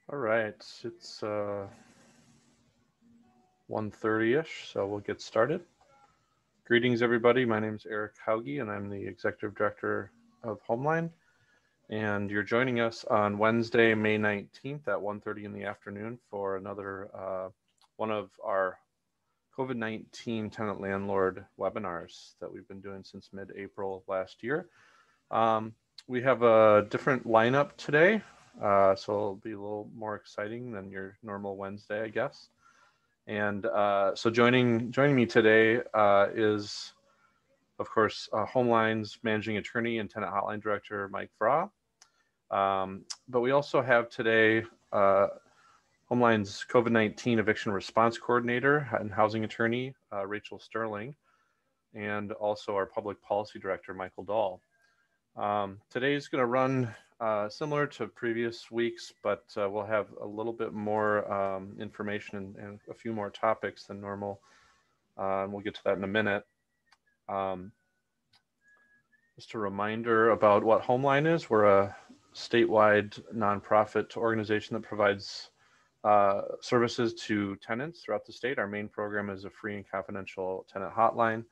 All right, it's 1:30-ish, so we'll get started. Greetings, everybody. My name is Eric Hauge, and I'm the Executive Director of Homeline. And you're joining us on Wednesday, May 19th at 1:30 in the afternoon for another one of our COVID-19 tenant landlord webinars that we've been doing since mid-April last year. We have a different lineup today. So it'll be a little more exciting than your normal Wednesday, I guess. And so joining me today is, of course, Homeline's Managing Attorney and Tenant Hotline Director, Mike Vraa. But we also have today Homeline's COVID-19 Eviction Response Coordinator and Housing Attorney, Rachel Sterling, and also our Public Policy Director, Michael Dahl. Today's going to run similar to previous weeks, but we'll have a little bit more information and a few more topics than normal. And we'll get to that in a minute. Just a reminder about what Homeline is. We're a statewide nonprofit organization that provides services to tenants throughout the state. Our main program is a free and confidential tenant hotline,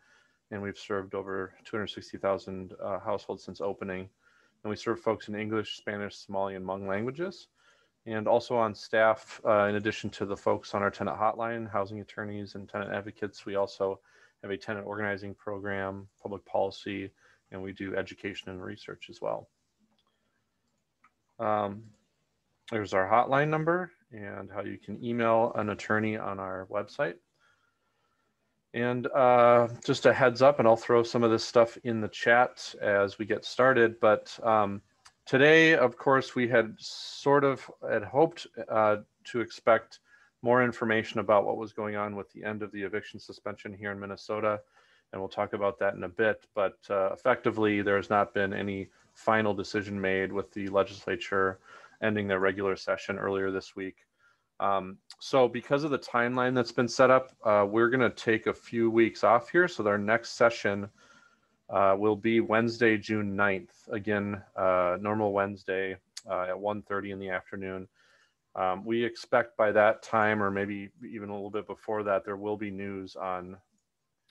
and we've served over 260,000 households since opening. And we serve folks in English, Spanish, Somali, and Hmong languages. And also on staff, in addition to the folks on our tenant hotline, housing attorneys and tenant advocates, we also have a tenant organizing program, public policy, and we do education and research as well. There's our hotline number and how you can email an attorney on our website. And just a heads up, and I'll throw some of this stuff in the chat as we get started. But today, of course, we had hoped to expect more information about what was going on with the end of the eviction suspension here in Minnesota. And we'll talk about that in a bit. But effectively, there has not been any final decision made with the legislature ending their regular session earlier this week. So because of the timeline that's been set up, we're going to take a few weeks off here. So our next session will be Wednesday, June 9th. Again, normal Wednesday at 1:30 in the afternoon. We expect by that time, or maybe even a little bit before that, there will be news on,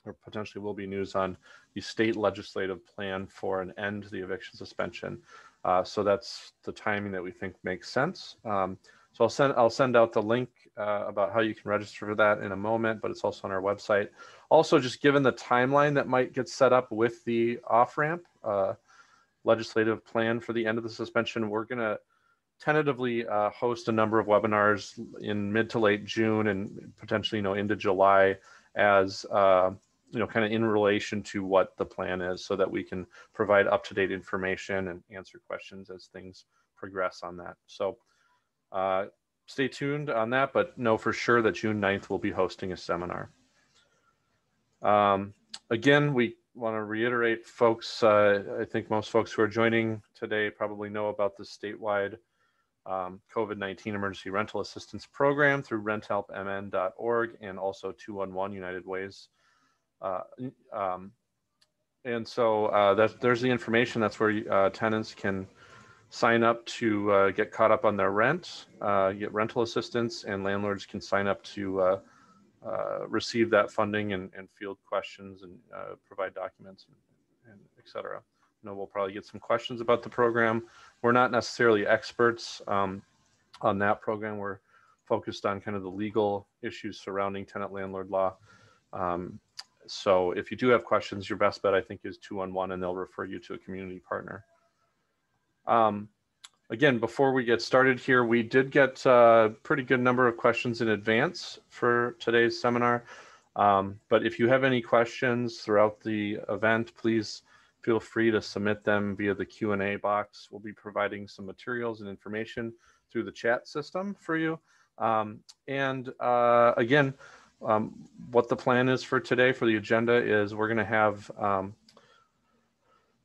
or potentially will be news on the state legislative plan for an end to the eviction suspension. So that's the timing that we think makes sense. So I'll send out the link about how you can register for that in a moment, but it's also on our website. Also, just given the timeline that might get set up with the off-ramp legislative plan for the end of the suspension, we're going to tentatively host a number of webinars in mid to late June and potentially, into July as kind of in relation to what the plan is, so that we can provide up-to-date information and answer questions as things progress on that. So stay tuned on that, but know for sure that June 9th we'll be hosting a seminar. Again, we want to reiterate, folks, I think most folks who are joining today probably know about the statewide COVID-19 emergency rental assistance program through Renthelpmn.org and also 211 United Ways. And so there's the information. That's where tenants can sign up to get caught up on their rent, get rental assistance, and landlords can sign up to receive that funding and field questions and provide documents and et cetera. We'll probably get some questions about the program. We're not necessarily experts on that program. We're focused on kind of the legal issues surrounding tenant-landlord law. So if you do have questions, your best bet, I think, is 211, and they'll refer you to a community partner. Again, before we get started here, we did get a pretty good number of questions in advance for today's seminar. But if you have any questions throughout the event, please feel free to submit them via the Q&A box. We'll be providing some materials and information through the chat system for you. Again, what the plan is for today for the agenda is we're going to have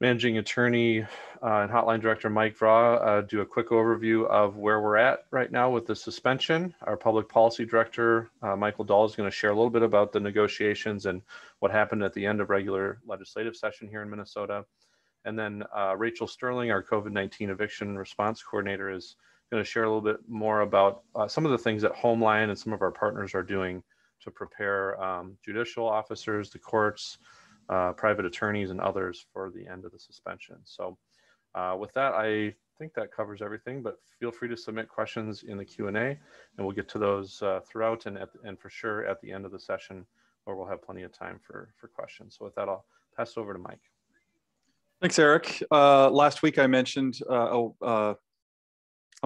Managing Attorney and Hotline Director Mike Vraa do a quick overview of where we're at right now with the suspension. Our Public Policy Director, Michael Dahl, is going to share a little bit about the negotiations and what happened at the end of regular legislative session here in Minnesota. And then Rachel Sterling, our COVID-19 Eviction Response Coordinator, is going to share a little bit more about some of the things that Homeline and some of our partners are doing to prepare judicial officers, the courts, private attorneys, and others for the end of the suspension. So with that, I think that covers everything, but feel free to submit questions in the Q&A, and we'll get to those throughout and for sure at the end of the session, where we'll have plenty of time for questions. So with that, I'll pass it over to Mike. Thanks, Eric. Last week I mentioned a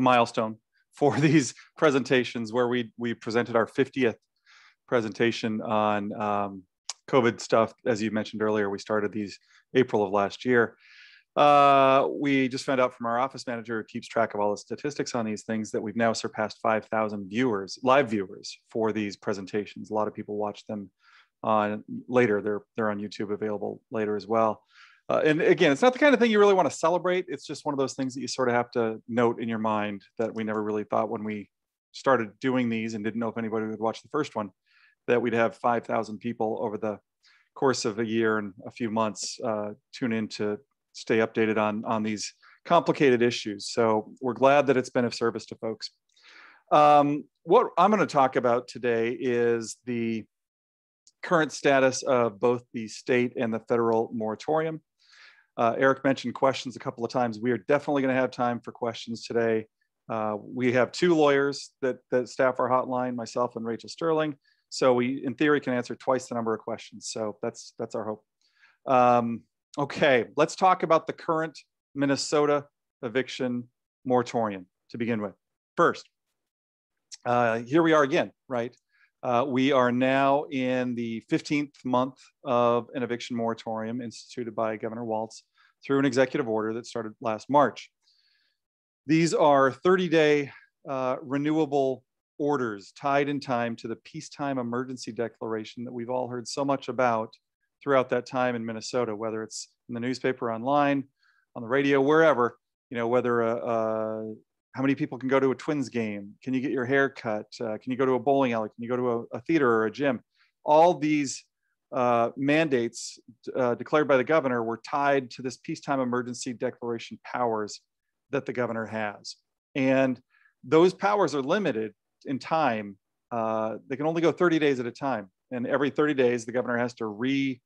milestone for these presentations, where we presented our 50th presentation on COVID stuff. As you mentioned earlier, we started these April of last year. We just found out from our office manager, who keeps track of all the statistics on these things, that we've now surpassed 5,000 viewers, live viewers, for these presentations. A lot of people watch them on later. They're on YouTube, available later as well. And again, it's not the kind of thing you really want to celebrate. It's just one of those things that you sort of have to note in your mind, that we never really thought when we started doing these and didn't know if anybody would watch the first one, that we'd have 5,000 people over the course of a year and a few months tune in to stay updated on these complicated issues. So we're glad that it's been of service to folks. What I'm going to talk about today is the current status of both the state and the federal moratorium. Eric mentioned questions a couple of times. We are definitely going to have time for questions today. We have two lawyers that staff our hotline, myself and Rachel Sterling. So we, in theory, can answer twice the number of questions. So that's our hope. Okay, let's talk about the current Minnesota eviction moratorium to begin with. First, here we are again, right? We are now in the 15th month of an eviction moratorium instituted by Governor Walz through an executive order that started last March. These are 30-day renewable orders tied in time to the peacetime emergency declaration that we've all heard so much about throughout that time in Minnesota, whether it's in the newspaper, online, on the radio, wherever, you know, whether how many people can go to a Twins game? Can you get your hair cut? Can you go to a bowling alley? Can you go to a theater or a gym? All these mandates declared by the governor were tied to this peacetime emergency declaration powers that the governor has. And those powers are limited in time. They can only go 30 days at a time. And every 30 days, the governor has to re-declare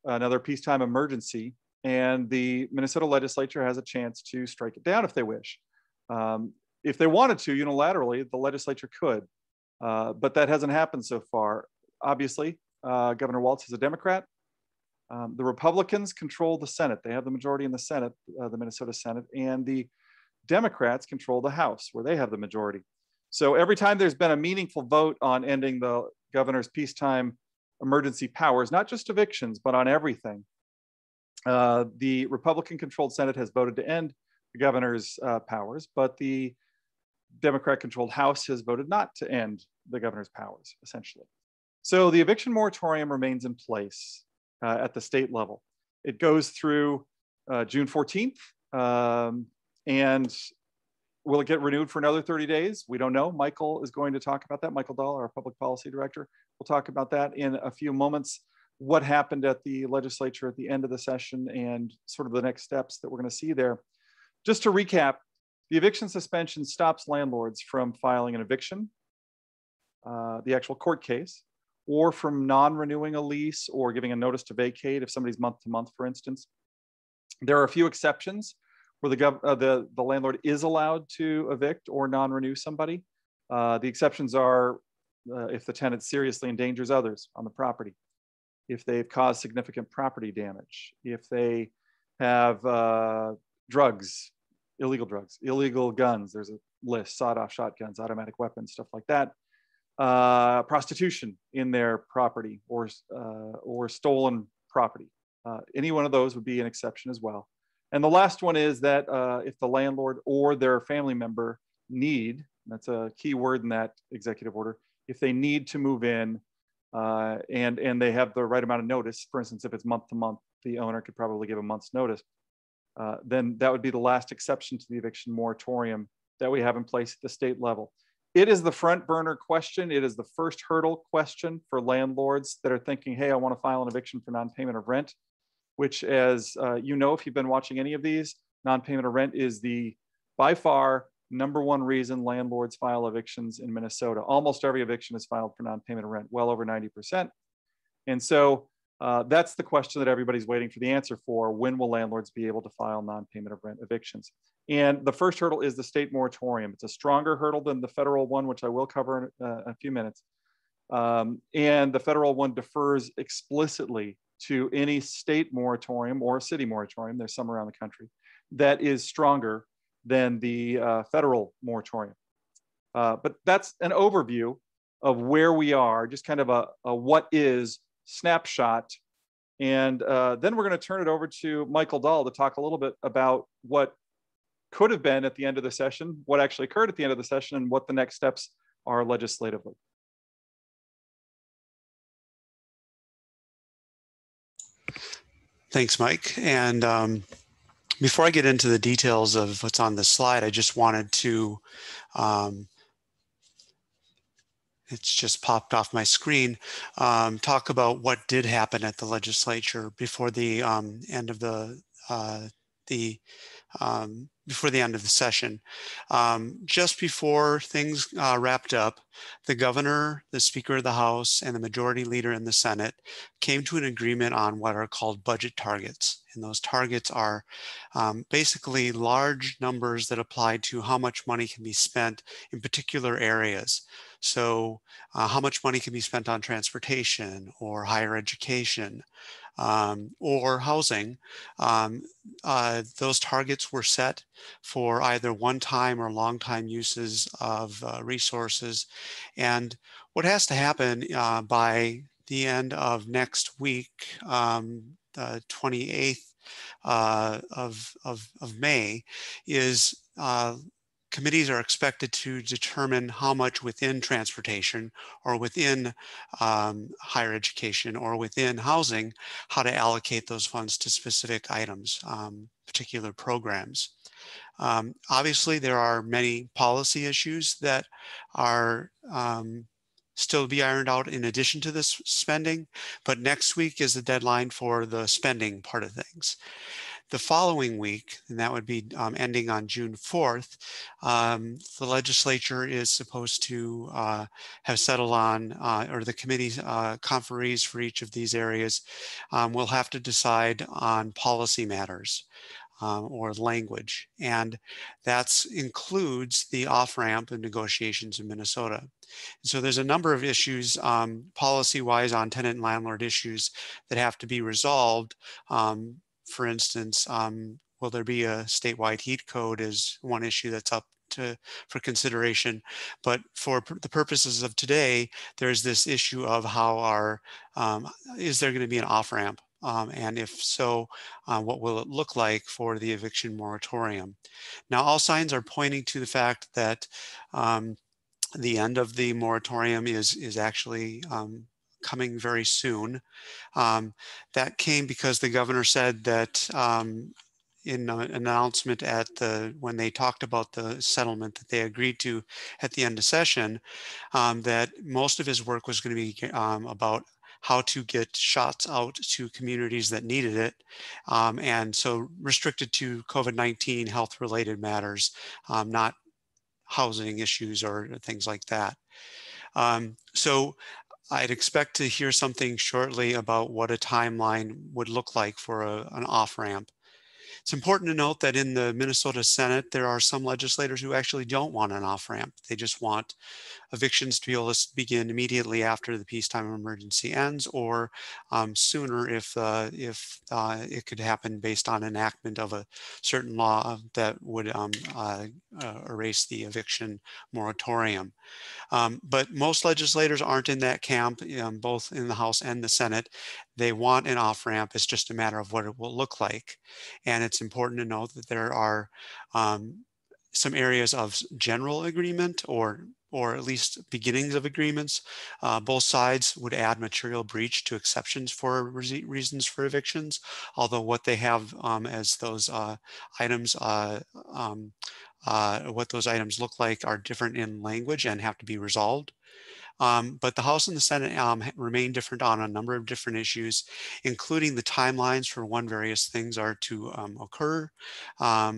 another peacetime emergency, and the Minnesota legislature has a chance to strike it down if they wish. If they wanted to unilaterally, the legislature could, but that hasn't happened so far. Obviously, Governor Walz is a Democrat. The Republicans control the Senate. They have the majority in the Senate, the Minnesota Senate, and the Democrats control the House, where they have the majority. So every time there's been a meaningful vote on ending the governor's peacetime emergency powers, not just evictions, but on everything, the Republican-controlled Senate has voted to end the governor's powers, but the Democrat-controlled House has voted not to end the governor's powers, essentially. So the eviction moratorium remains in place at the state level. It goes through June 14th, and will it get renewed for another 30 days? We don't know. Michael is going to talk about that. Michael Dahl, our public policy director, will talk about that in a few moments. What happened at the legislature at the end of the session and sort of the next steps that we're going to see there. Just to recap, the eviction suspension stops landlords from filing an eviction, the actual court case, or from non-renewing a lease or giving a notice to vacate if somebody's month to month, for instance. There are a few exceptions where the landlord is allowed to evict or non-renew somebody. The exceptions are if the tenant seriously endangers others on the property, if they've caused significant property damage, if they have drugs, illegal guns, there's a list, sawed-off shotguns, automatic weapons, stuff like that, prostitution in their property or stolen property. Any one of those would be an exception as well. And the last one is that if the landlord or their family member need, that's a key word in that executive order, if they need to move in and they have the right amount of notice, for instance, if it's month to month, the owner could probably give a month's notice, then that would be the last exception to the eviction moratorium that we have in place at the state level. It is the front burner question. It is the first hurdle question for landlords that are thinking, hey, I want to file an eviction for non-payment of rent, which, as you know, if you've been watching any of these, non-payment of rent is the by far, #1 reason landlords file evictions in Minnesota. Almost every eviction is filed for non-payment of rent, well over 90%. And so that's the question that everybody's waiting for the answer for. When will landlords be able to file non-payment of rent evictions? And the first hurdle is the state moratorium. It's a stronger hurdle than the federal one, which I will cover in a few minutes. And the federal one defers explicitly to any state moratorium or city moratorium, there's some around the country, that is stronger than the federal moratorium. But that's an overview of where we are, just kind of a what is snapshot. And then we're going to turn it over to Michael Dahl to talk a little bit about what could have been at the end of the session, what actually occurred at the end of the session, and what the next steps are legislatively. Thanks, Mike. And before I get into the details of what's on this slide, I just wanted to, it's just popped off my screen, talk about what did happen at the legislature before the end of the session. Just before things wrapped up, the governor, the Speaker of the House, and the majority leader in the Senate came to an agreement on what are called budget targets. And those targets are basically large numbers that apply to how much money can be spent in particular areas. So how much money can be spent on transportation or higher education, or housing. Those targets were set for either one-time or long-time uses of resources. And what has to happen by the end of next week, the 28th of May, is committees are expected to determine how much within transportation or within higher education or within housing, how to allocate those funds to specific items, particular programs. Obviously, there are many policy issues that are still to be ironed out in addition to this spending, but next week is the deadline for the spending part of things. The following week, and that would be ending on June 4th, the legislature is supposed to have settled on, or the committee's conferees for each of these areas will have to decide on policy matters or language. And that includes the off-ramp and negotiations in Minnesota. So there's a number of issues policy-wise on tenant and landlord issues that have to be resolved. For instance, will there be a statewide heat code is one issue that's up for consideration. But for the purposes of today, there's this issue of how is there going to be an off-ramp? And if so, what will it look like for the eviction moratorium? Now, all signs are pointing to the fact that the end of the moratorium is actually coming very soon. That came because the governor said that in an announcement when they talked about the settlement that they agreed to at the end of session, that most of his work was going to be about how to get shots out to communities that needed it. And so restricted to COVID-19 health-related matters, not housing issues or things like that. So I'd expect to hear something shortly about what a timeline would look like for an off-ramp. It's important to note that in the Minnesota Senate, there are some legislators who actually don't want an off-ramp. They just want evictions to be able to begin immediately after the peacetime emergency ends, or sooner if it could happen based on enactment of a certain law that would erase the eviction moratorium. But most legislators aren't in that camp, both in the House and the Senate. They want an off-ramp. It's just a matter of what it will look like. And it's important to note that there are some areas of general agreement or at least beginnings of agreements. Both sides would add material breach to exceptions for reasons for evictions, although what they have as those items what those items look like are different in language and have to be resolved. But the House and the Senate remain different on a number of different issues, including the timelines for when various things are to occur. Are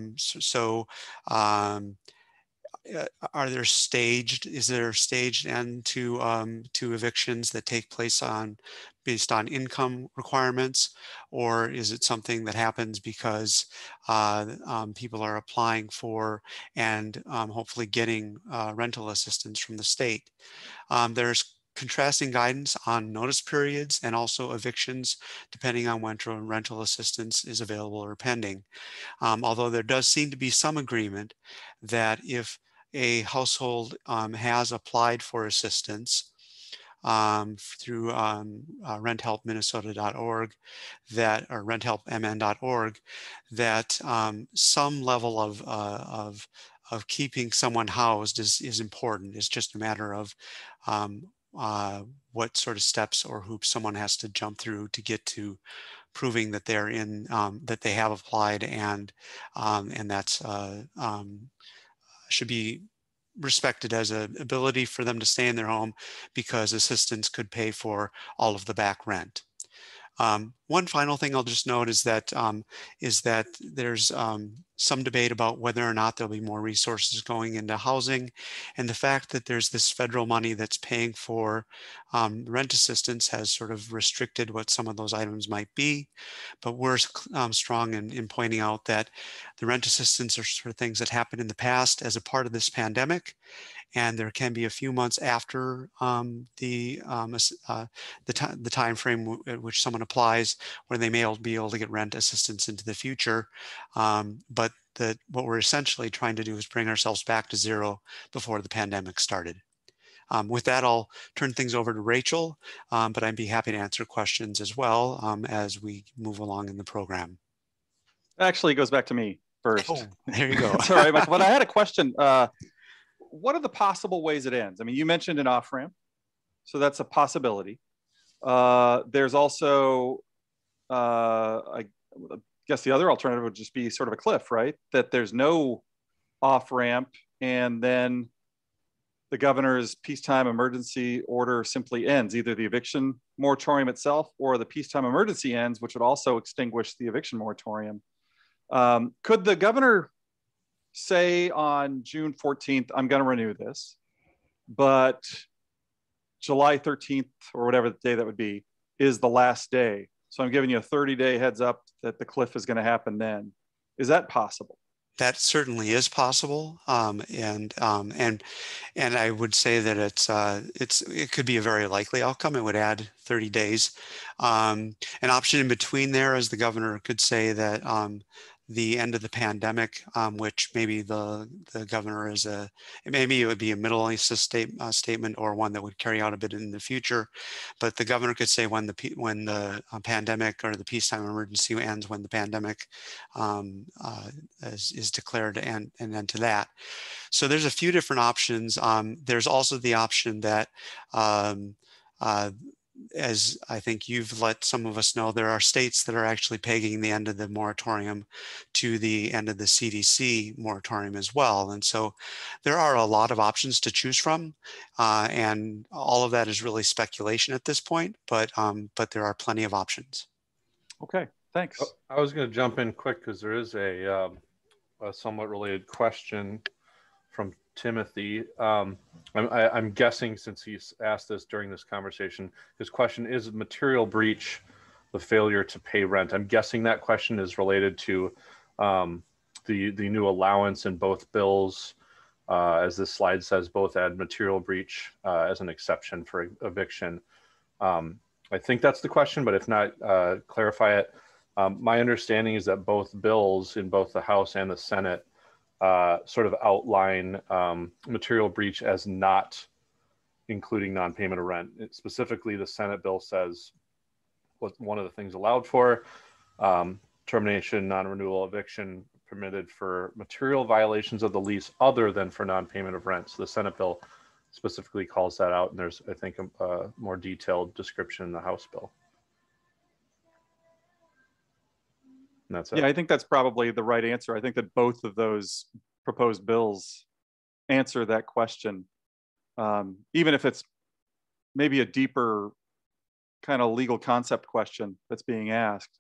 there staged? Is there a staged end to evictions that take place based on income requirements, or is it something that happens because people are applying for and hopefully getting rental assistance from the state? There's contrasting guidance on notice periods and also evictions, depending on when rental assistance is available or pending. Although there does seem to be some agreement that if a household has applied for assistance through Renthelpminnesota.org, or Renthelpmn.org, that some level of keeping someone housed is important. It's just a matter of what sort of steps or hoops someone has to jump through to get to proving that they're in, that they have applied, and that's should be respected as an ability for them to stay in their home because assistance could pay for all of the back rent. One final thing I'll just note is that there's some debate about whether or not there'll be more resources going into housing, and the fact that there's this federal money that's paying for rent assistance has sort of restricted what some of those items might be. But we're strong in pointing out that the rent assistance are sort of things that happened in the past as a part of this pandemic, and there can be a few months after the time frame at which someone applies where they may be able to get rent assistance into the future. But what we're essentially trying to do is bring ourselves back to zero before the pandemic started. With that, I'll turn things over to Rachel, but I'd be happy to answer questions as well as we move along in the program. Actually, it goes back to me first. Oh, there you go. Sorry, Michael, but I had a question. What are the possible ways it ends? I mean, you mentioned an off-ramp, so that's a possibility. There's also, I guess the other alternative would just be sort of a cliff, right? That there's no off-ramp, and then the governor's peacetime emergency order simply ends. Either the eviction moratorium itself or the peacetime emergency ends, which would also extinguish the eviction moratorium. Could the governor say on June 14th, I'm going to renew this, but July 13th or whatever the day that would be is the last day. So I'm giving you a 30-day heads up that the cliff is going to happen then. Is that possible? That certainly is possible, and I would say that it could be a very likely outcome. It would add 30 days. An option in between there, as the governor could say that the end of the pandemic, which maybe the governor maybe it would be a Middle East statement or one that would carry out a bit in the future, but the governor could say when the pandemic or the peacetime emergency ends, when the pandemic is declared, and then to that. So there's a few different options. There's also the option that as I think you've let some of us know, there are states that are actually pegging the end of the moratorium to the end of the CDC moratorium as well. And so there are a lot of options to choose from. And all of that is really speculation at this point, but there are plenty of options. Okay, thanks. I was going to jump in quick because there is a somewhat related question from Timothy. I'm guessing, since he's asked this during this conversation, his question is material breach the failure to pay rent. I'm guessing that question is related to the new allowance in both bills. As this slide says, both add material breach as an exception for eviction. I think that's the question, but if not, clarify it. My understanding is that both bills in both the House and the Senate sort of outline material breach as not including non-payment of rent. Specifically, the Senate bill says what one of the things allowed for, termination, non-renewal, eviction permitted for material violations of the lease other than for non-payment of rent. So the Senate bill specifically calls that out, and there's, I think, a more detailed description in the House bill. And that's it. Yeah, I think that's probably the right answer. I think that both of those proposed bills answer that question, even if it's maybe a deeper kind of legal concept question that's being asked.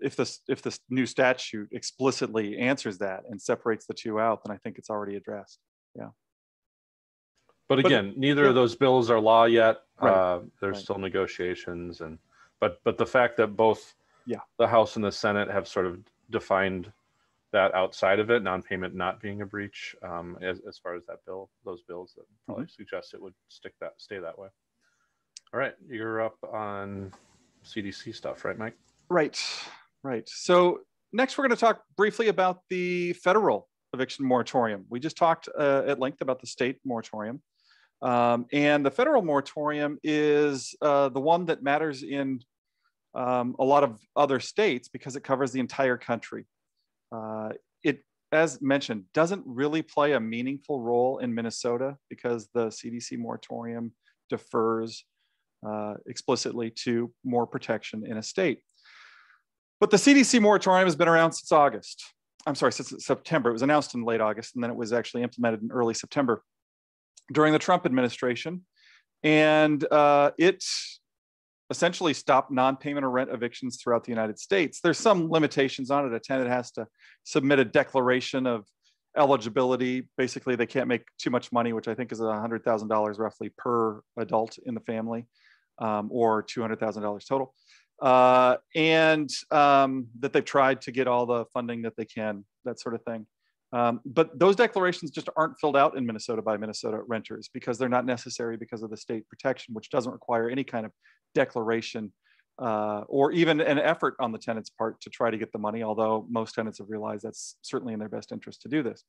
If this new statute explicitly answers that and separates the two out, then I think it's already addressed. Yeah. But again, neither of those bills are law yet. Right. There's still negotiations, but the fact that both the House and the Senate have sort of defined that outside of it, non-payment not being a breach, as far as those bills that probably suggest it would stay that way. All right, you're up on CDC stuff, right, Mike? Right. So next, we're going to talk briefly about the federal eviction moratorium. We just talked at length about the state moratorium. And the federal moratorium is the one that matters in a lot of other states because it covers the entire country. It, as mentioned, doesn't really play a meaningful role in Minnesota because the CDC moratorium defers explicitly to more protection in a state. But the CDC moratorium has been around since since September. It was announced in late August, and then it was actually implemented in early September during the Trump administration. And it essentially stopped non-payment of rent evictions throughout the United States. There's some limitations on it. A tenant has to submit a declaration of eligibility. Basically, they can't make too much money, which I think is $100,000 roughly per adult in the family, or $200,000 total. And that they've tried to get all the funding that they can, that sort of thing. But those declarations just aren't filled out in Minnesota by Minnesota renters because they're not necessary because of the state protection, which doesn't require any kind of declaration or even an effort on the tenant's part to try to get the money, although most tenants have realized that's certainly in their best interest to do this.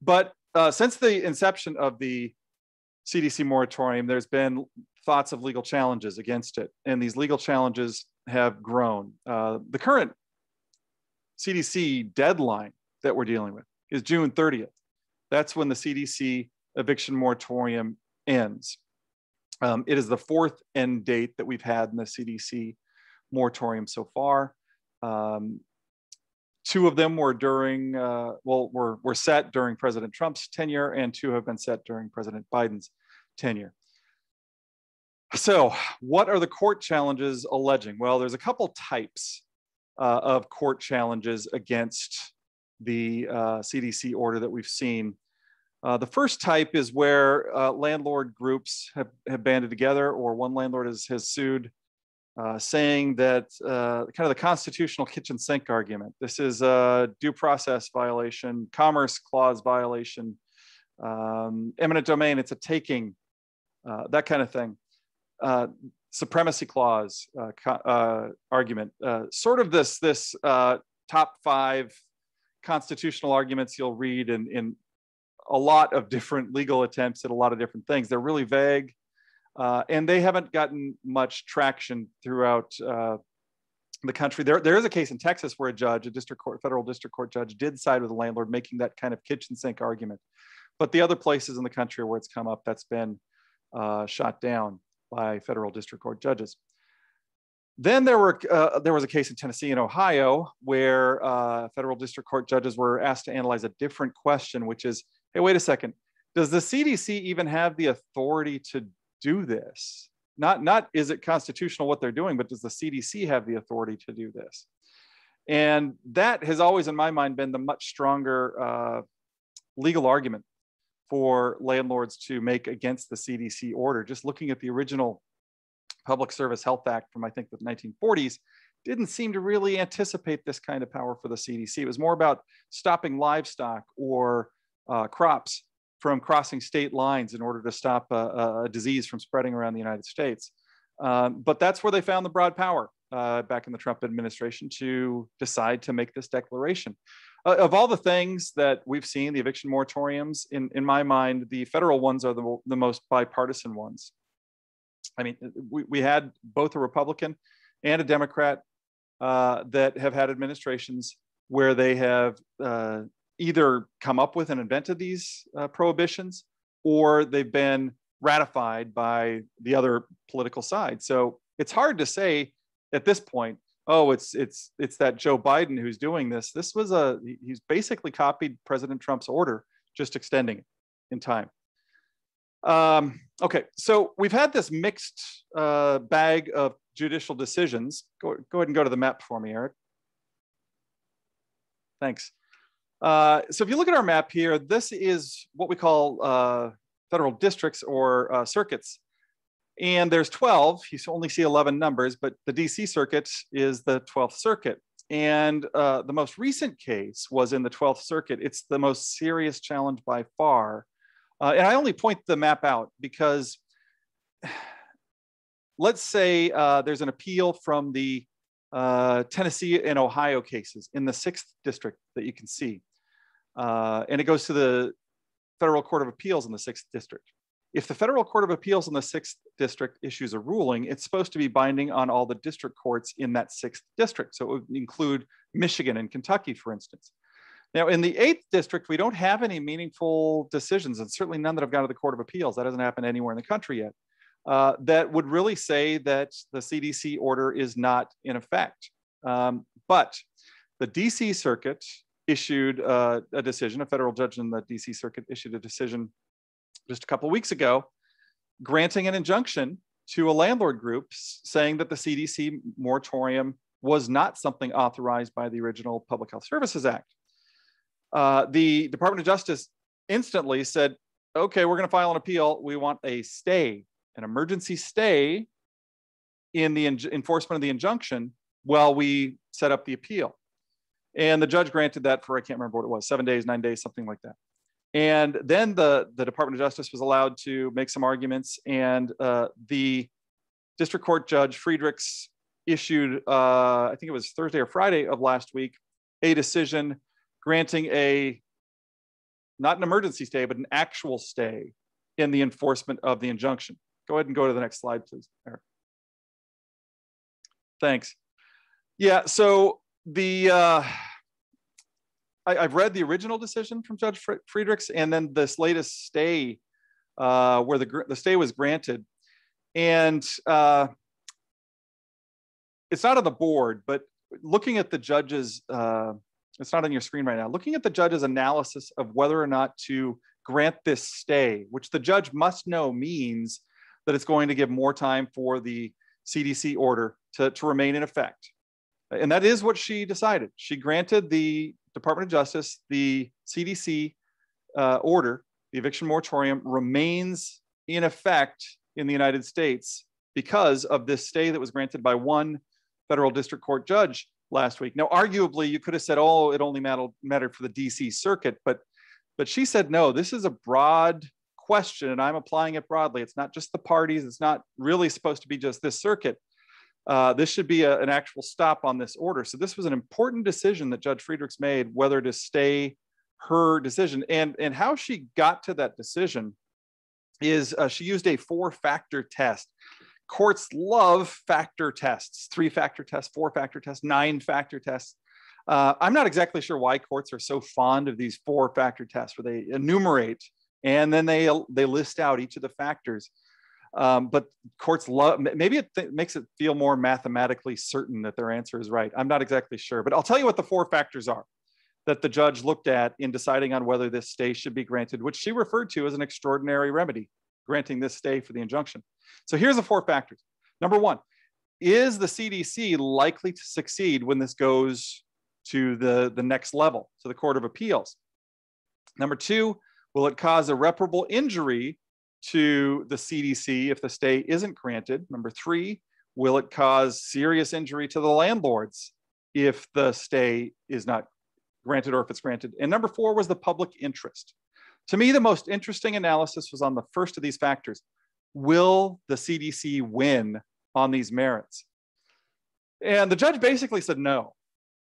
But since the inception of the CDC moratorium, there's been thoughts of legal challenges against it, and these legal challenges have grown. The current CDC deadline that we're dealing with is June 30th. That's when the CDC eviction moratorium ends. It is the fourth end date that we've had in the CDC moratorium so far. Two of them were during, were set during President Trump's tenure, and two have been set during President Biden's tenure. So what are the court challenges alleging? Well, there's a couple types of court challenges against the CDC order that we've seen. The first type is where landlord groups have banded together, or one landlord has sued, saying that kind of the constitutional kitchen sink argument. This is a due process violation, commerce clause violation, eminent domain, it's a taking, that kind of thing. Supremacy clause argument, sort of this top 5 constitutional arguments you'll read in a lot of different legal attempts at a lot of different things. They're really vague, and they haven't gotten much traction throughout the country. There is a case in Texas where a judge, federal district court judge, did side with the landlord, making that kind of kitchen sink argument. But the other places in the country where it's come up, that's been shot down by federal district court judges. Then there was a case in Tennessee and Ohio where federal district court judges were asked to analyze a different question, which is, hey, wait a second, does the CDC even have the authority to do this? Not is it constitutional what they're doing, but does the CDC have the authority to do this? And that has always, in my mind, been the much stronger legal argument for landlords to make against the CDC order. Just looking at the original Public Service Health Act from, I think, the 1940s, didn't seem to really anticipate this kind of power for the CDC. It was more about stopping livestock or crops from crossing state lines in order to stop a disease from spreading around the United States. But that's where they found the broad power back in the Trump administration to decide to make this declaration. Of all the things that we've seen, the eviction moratoriums, in my mind, the federal ones are the most bipartisan ones. I mean, we had both a Republican and a Democrat that have had administrations where they have either come up with and invented these prohibitions, or they've been ratified by the other political side. So it's hard to say at this point oh, it's that Joe Biden who's doing this. He's basically copied President Trump's order, just extending it in time. Okay, so we've had this mixed bag of judicial decisions. Go ahead and go to the map for me, Eric. Thanks. So if you look at our map here, this is what we call federal districts or circuits. And there's 12, you only see 11 numbers, but the DC circuit is the 12th circuit. And the most recent case was in the 12th circuit. It's the most serious challenge by far. And I only point the map out because let's say there's an appeal from the Tennessee and Ohio cases in the 6th district that you can see. And it goes to the Federal Court of Appeals in the 6th district. If the Federal Court of Appeals in the 6th district issues a ruling, it's supposed to be binding on all the district courts in that 6th district. So it would include Michigan and Kentucky, for instance. Now, in the 8th district, we don't have any meaningful decisions, and certainly none that have gone to the Court of Appeals. That hasn't happened anywhere in the country yet. That would really say that the CDC order is not in effect. But the DC circuit issued a decision, a federal judge in the DC circuit issued a decision just a couple of weeks ago, granting an injunction to a landlord group saying that the CDC moratorium was not something authorized by the original Public Health Services Act. The Department of Justice instantly said, okay, we're going to file an appeal. We want a stay, an emergency stay in the enforcement of the injunction while we set up the appeal. And the judge granted that for, I can't remember what it was, 7 days, 9 days, something like that. And then the Department of Justice was allowed to make some arguments, and the district court judge Friedrichs issued, I think it was Thursday or Friday of last week, a decision granting not an emergency stay, but an actual stay in the enforcement of the injunction. Go ahead and go to the next slide, please, Eric. Thanks. Yeah, so I've read the original decision from Judge Friedrichs, and then this latest stay where the stay was granted. And it's not on the board, but looking at the judge's, it's not on your screen right now, looking at the judge's analysis of whether or not to grant this stay, which the judge must know means that it's going to give more time for the CDC order to remain in effect. And that is what she decided. She granted the Department of Justice the CDC order. The eviction moratorium remains in effect in the United States because of this stay that was granted by one federal district court judge last week. Now, arguably, you could have said, oh, it only mattered for the DC circuit, but she said, no, this is a broad question and I'm applying it broadly. It's not just the parties. It's not really supposed to be just this circuit. This should be an actual stop on this order. So this was an important decision that Judge Friedrichs made, whether to stay her decision. And how she got to that decision is she used a 4-factor test. Courts love factor tests, 3-factor tests, 4-factor tests, 9-factor tests. I'm not exactly sure why courts are so fond of these 4-factor tests where they enumerate and then they list out each of the factors. But courts love, maybe it makes it feel more mathematically certain that their answer is right. I'm not exactly sure, but I'll tell you what the 4 factors are that the judge looked at in deciding on whether this stay should be granted, which she referred to as an extraordinary remedy, granting this stay for the injunction. So here's the 4 factors. Number 1, is the CDC likely to succeed when this goes to the next level, to the Court of Appeals? Number 2, will it cause irreparable injury to the CDC if the stay isn't granted? Number 3, will it cause serious injury to the landlords if the stay is not granted or if it's granted? And number 4 was the public interest. To me, the most interesting analysis was on the first of these factors. Will the CDC win on these merits? And the judge basically said, no,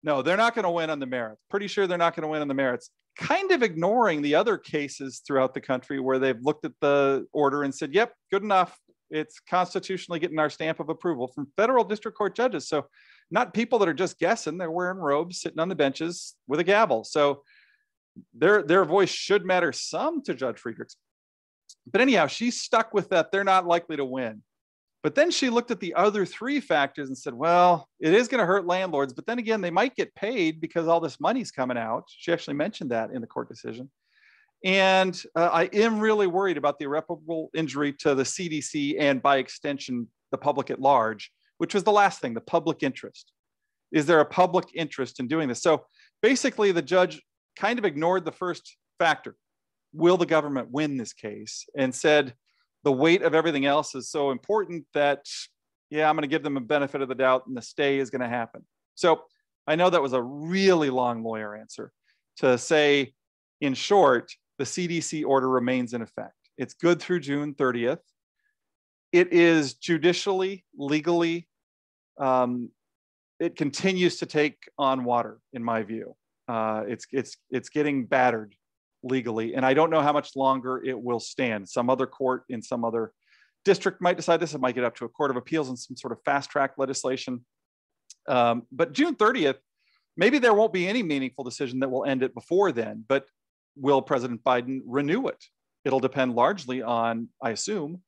they're not going to win on the merits. Pretty sure they're not going to win on the merits. Kind of ignoring the other cases throughout the country where they've looked at the order and said, yep, good enough. It's constitutionally getting our stamp of approval from federal district court judges. So not people that are just guessing, they're wearing robes, sitting on the benches with a gavel. So their voice should matter some to Judge Friedrichs. But anyhow, she's stuck with that. They're not likely to win. But then she looked at the other three factors and said, well, it is going to hurt landlords, but then again, they might get paid because all this money's coming out. She actually mentioned that in the court decision. And I am really worried about the irreparable injury to the CDC and by extension, the public at large, which was the last thing, the public interest. Is there a public interest in doing this? So basically the judge kind of ignored the first factor. Will the government win this case? And said, the weight of everything else is so important that, yeah, I'm going to give them a benefit of the doubt and the stay is going to happen. So I know that was a really long lawyer answer to say, in short, the CDC order remains in effect. It's good through June 30th. It is judicially, legally, it continues to take on water, in my view. It's getting battered legally, and I don't know how much longer it will stand. Some other court in some other district might decide this. It might get up to a court of appeals and some sort of fast track legislation. But June 30th, maybe there won't be any meaningful decision that will end it before then, but will President Biden renew it? It'll depend largely on, I assume,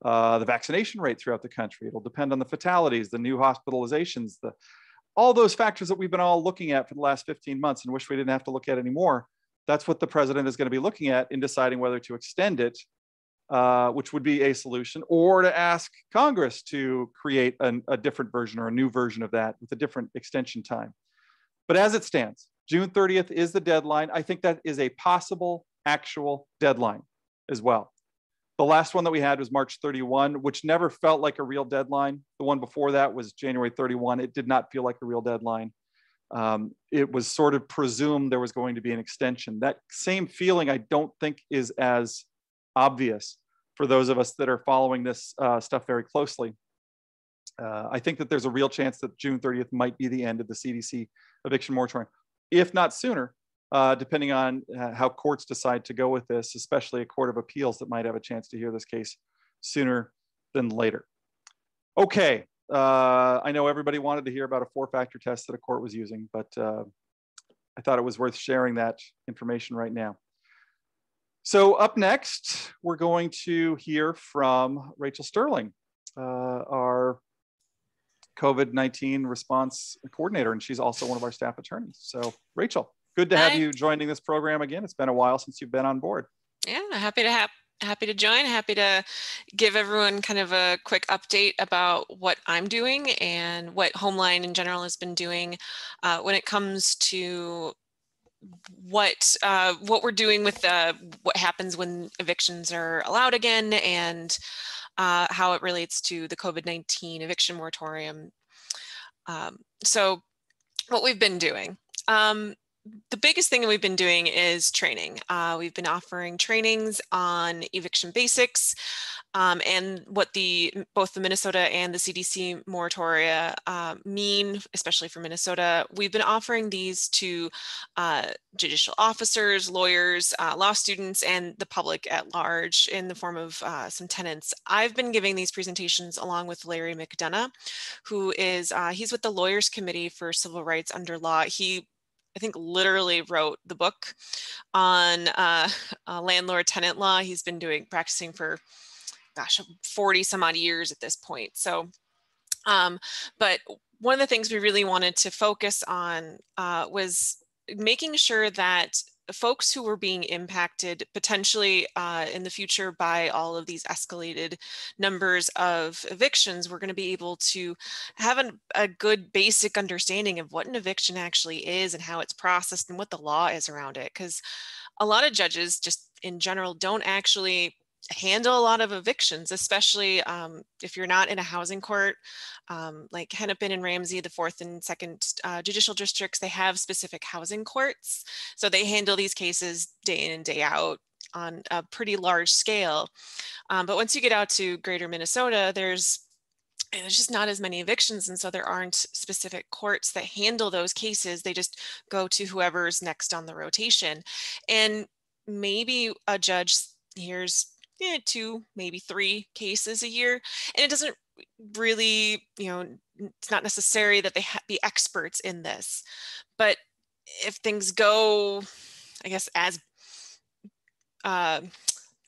the vaccination rate throughout the country. It'll depend on the fatalities, the new hospitalizations, all those factors that we've been all looking at for the last 15 months and wish we didn't have to look at anymore. That's what the president is going to be looking at in deciding whether to extend it, which would be a solution, or to ask Congress to create a different version or a new version of that with a different extension time. But as it stands, June 30th is the deadline. I think that is a possible actual deadline as well. The last one that we had was March 31, which never felt like a real deadline. The one before that was January 31. It did not feel like a real deadline. It was sort of presumed there was going to be an extension. That same feeling I don't think is as obvious for those of us that are following this stuff very closely. I think that there's a real chance that June 30th might be the end of the CDC eviction moratorium, if not sooner, depending on how courts decide to go with this, especially a court of appeals that might have a chance to hear this case sooner than later. Okay, I know everybody wanted to hear about a 4-factor test that a court was using, but I thought it was worth sharing that information right now. So up next, we're going to hear from Rachel Sterling, our COVID-19 response coordinator, and she's also one of our staff attorneys. So Rachel, good to have you joining this program again. It's been a while since you've been on board. Yeah, happy to join, happy to give everyone kind of a quick update about what I'm doing and what Homeline in general has been doing when it comes to what we're doing with what happens when evictions are allowed again, and how it relates to the COVID-19 eviction moratorium. So what we've been doing. The biggest thing that we've been doing is training. We've been offering trainings on eviction basics and what both the Minnesota and the CDC moratoria mean, especially for Minnesota. We've been offering these to judicial officers, lawyers, law students, and the public at large in the form of some tenants. I've been giving these presentations along with Larry McDonough, who is, he's with the Lawyers Committee for Civil Rights Under Law. I think literally wrote the book on landlord tenant law. He's been practicing for, gosh, 40 some odd years at this point. So, but one of the things we really wanted to focus on was making sure that folks who were being impacted potentially in the future by all of these escalated numbers of evictions, we're going to be able to have a good basic understanding of what an eviction actually is and how it's processed and what the law is around it. Because a lot of judges just in general don't actually handle a lot of evictions, especially if you're not in a housing court. Like Hennepin and Ramsey, the 4th and 2nd judicial districts, they have specific housing courts. So they handle these cases day in and day out on a pretty large scale. But once you get out to greater Minnesota, there's just not as many evictions. And so there aren't specific courts that handle those cases. They just go to whoever's next on the rotation. And maybe a judge hears 2, maybe 3 cases a year. And it doesn't really, it's not necessary that they be experts in this. But if things go, I guess, as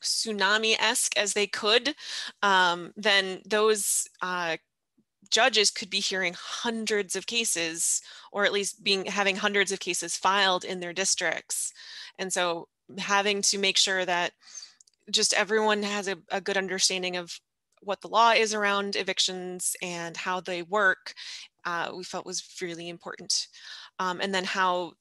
tsunami-esque as they could, then those judges could be hearing hundreds of cases, or at least having hundreds of cases filed in their districts. And so having to make sure that just everyone has a good understanding of what the law is around evictions and how they work, we felt was really important. And then how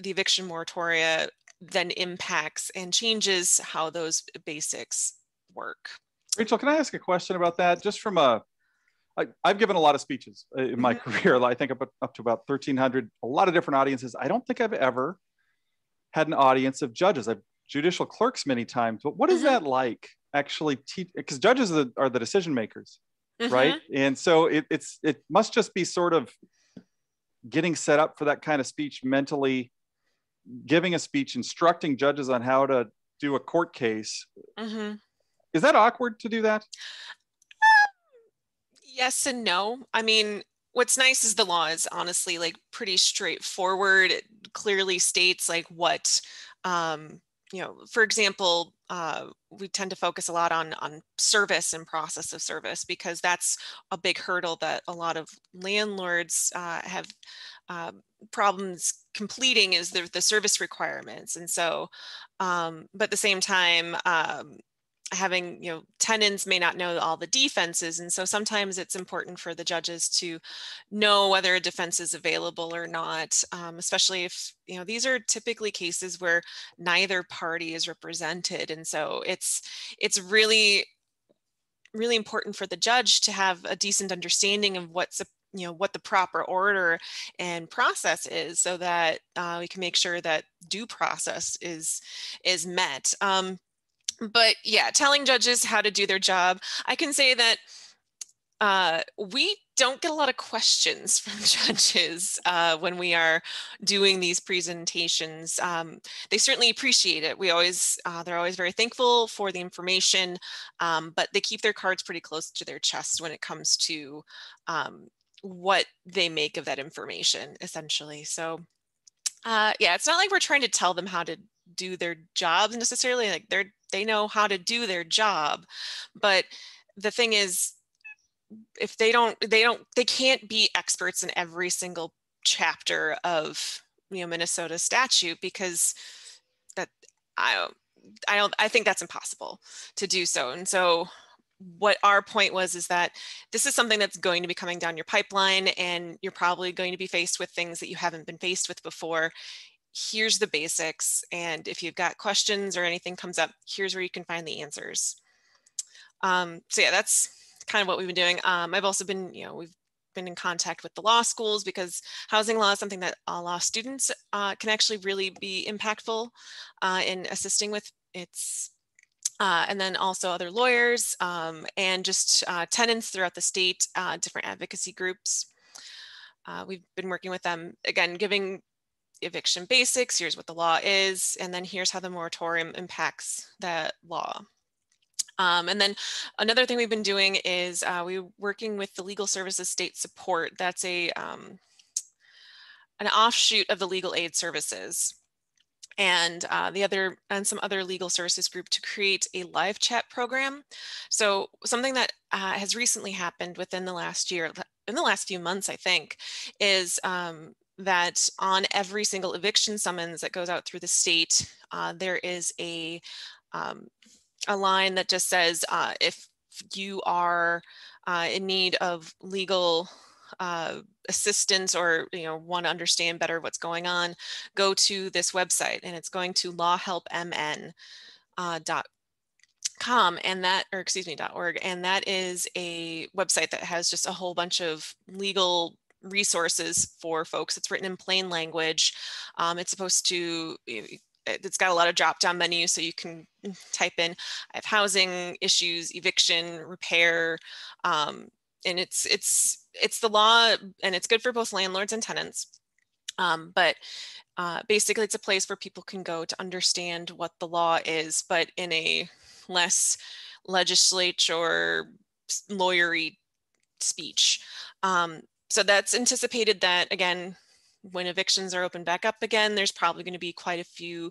the eviction moratoria then impacts and changes how those basics work. Rachel, can I ask a question about that? Just from I've given a lot of speeches in my career. I think up to about 1,300, a lot of different audiences. I don't think I've ever had an audience of judges. I've judicial clerks many times, but what is that like actually teach? Because judges are the decision makers, right? And so it must just be sort of getting set up for that kind of speech mentally, giving a speech, instructing judges on how to do a court case. Is that awkward to do that? Yes and no. I mean, what's nice is the law is honestly like pretty straightforward. It clearly states like what, you know, for example, we tend to focus a lot on service and process of service, because that's a big hurdle that a lot of landlords have problems completing, is the service requirements. And so, but at the same time, having, you know, tenants may not know all the defenses. And so sometimes it's important for the judges to know whether a defense is available or not, especially if, you know, these are typically cases where neither party is represented. And so it's really, really important for the judge to have a decent understanding of what's you know, what the proper order and process is, so that we can make sure that due process is met. But yeah, telling judges how to do their job, I can say that we don't get a lot of questions from judges when we are doing these presentations. They certainly appreciate it. They're always very thankful for the information, but they keep their cards pretty close to their chest when it comes to what they make of that information, essentially. So yeah, it's not like we're trying to tell them how to do their jobs necessarily. Like they know how to do their job, but the thing is, if they can't be experts in every single chapter of, you know, Minnesota statute, because that I think that's impossible to do so. And so what our point was is that this is something that's going to be coming down your pipeline, and you're probably going to be faced with things that you haven't been faced with before. Here's the basics, and if you've got questions or anything comes up, here's where you can find the answers. So yeah, that's kind of what we've been doing. I've also been, you know, we've been in contact with the law schools, because housing law is something that law students can actually really be impactful in assisting with. It's and then also other lawyers and just tenants throughout the state, different advocacy groups. We've been working with them, again, giving eviction basics. Here's what the law is, and then here's how the moratorium impacts that law. And then another thing we've been doing is we're working with the Legal Services State Support. That's an offshoot of the Legal Aid Services, and some other legal services group, to create a live chat program. So something that has recently happened within the last year, in the last few months, I think, is that on every single eviction summons that goes out through the state, there is a line that just says, if you are in need of legal assistance, or, you know, want to understand better what's going on, go to this website, and it's going to Lawhelpmn.com, and that, or excuse me, .org, and that is a website that has just a whole bunch of legal resources for folks. It's written in plain language. It's supposed to, it's got a lot of drop down menus, so you can type in, I have housing issues, eviction, repair, and it's the law, and it's good for both landlords and tenants. But basically it's a place where people can go to understand what the law is, but in a less legislature lawyery speech. So that's anticipated that, again, when evictions are open back up again, there's probably going to be quite a few,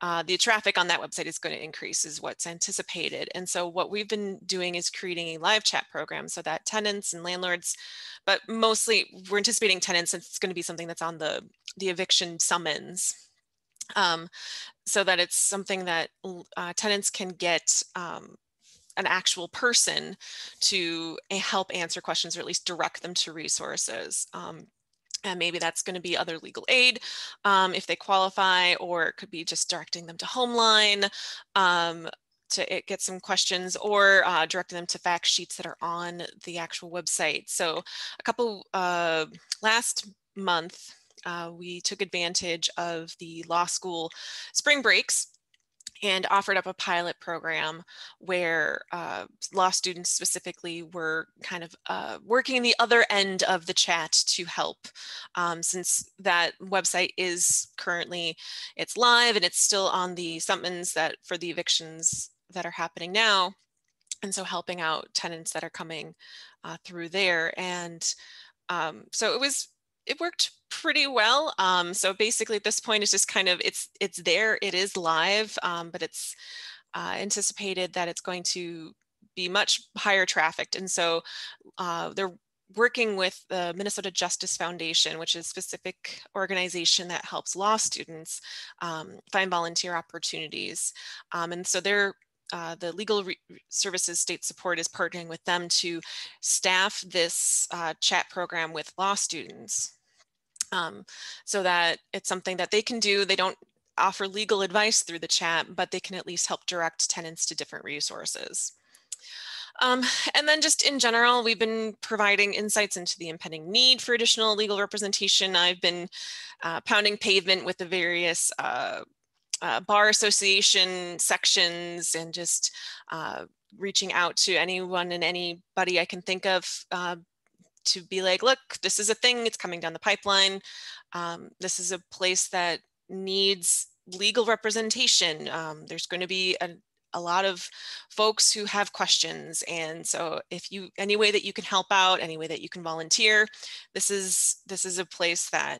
the traffic on that website is going to increase is what's anticipated. And so what we've been doing is creating a live chat program so that tenants and landlords, but mostly we're anticipating tenants, and it's going to be something that's on the eviction summons. So that it's something that tenants can get an actual person to help answer questions, or at least direct them to resources. And maybe that's going to be other legal aid if they qualify, or it could be just directing them to Homeline to get some questions, or directing them to fact sheets that are on the actual website. So a couple last month, we took advantage of the law school spring breaks and offered up a pilot program where law students specifically were kind of working the other end of the chat to help, since that website is currently, it's live and it's still on the summons that for the evictions that are happening now. And so helping out tenants that are coming through there. And so it worked pretty well. So basically at this point, it's just kind of, it's there, it is live, but it's anticipated that it's going to be much higher trafficked. And so they're working with the Minnesota Justice Foundation, which is a specific organization that helps law students find volunteer opportunities. And so they're the Legal Services State Support is partnering with them to staff this chat program with law students, so that it's something that they can do. They don't offer legal advice through the chat, but they can at least help direct tenants to different resources. And then just in general, we've been providing insights into the impending need for additional legal representation. I've been pounding pavement with the various bar association sections, and just reaching out to anyone and anybody I can think of to be like, look, this is a thing, it's coming down the pipeline. This is a place that needs legal representation. There's going to be a lot of folks who have questions. And so if you, any way that you can help out, any way that you can volunteer, this is a place that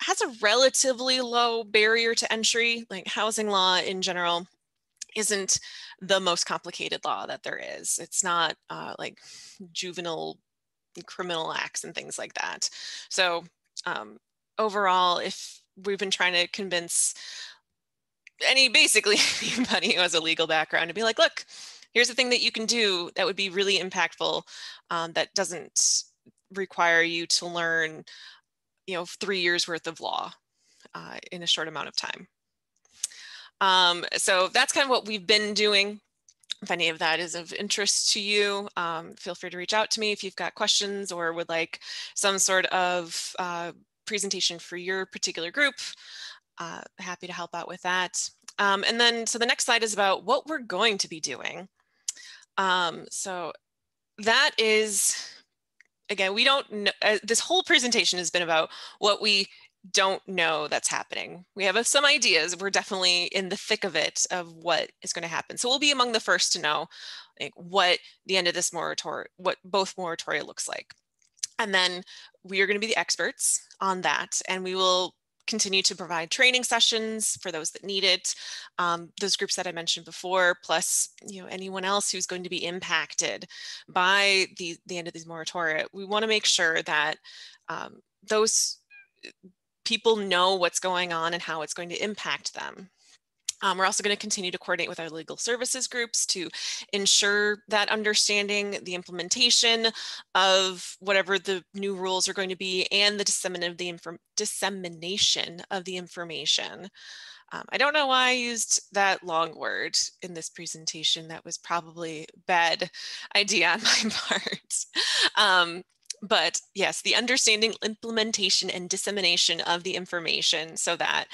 has a relatively low barrier to entry. Like housing law in general isn't the most complicated law that there is. It's not like juvenile criminal acts and things like that. So overall, if we've been trying to convince basically anybody who has a legal background to be like, look, here's the thing that you can do that would be really impactful, that doesn't require you to learn 3 years worth of law in a short amount of time. So that's kind of what we've been doing. If any of that is of interest to you, feel free to reach out to me if you've got questions or would like some sort of presentation for your particular group. Happy to help out with that. And then, so the next slide is about what we're going to be doing. So that is, again, we don't know, this whole presentation has been about what we don't know that's happening. We have some ideas. We're definitely in the thick of it, of what is going to happen. So we'll be among the first to know what the end of this moratorium, what both moratoria looks like. And then we are going to be the experts on that. And we will continue to provide training sessions for those that need it. Those groups that I mentioned before, plus anyone else who's going to be impacted by the end of these moratoria. We want to make sure that those people know what's going on and how it's going to impact them. We're also going to continue to coordinate with our legal services groups to ensure that understanding, the implementation of whatever the new rules are going to be, and the dissemination of the information. I don't know why I used that long word in this presentation. That was probably a bad idea on my part. But yes, the understanding, implementation, and dissemination of the information so that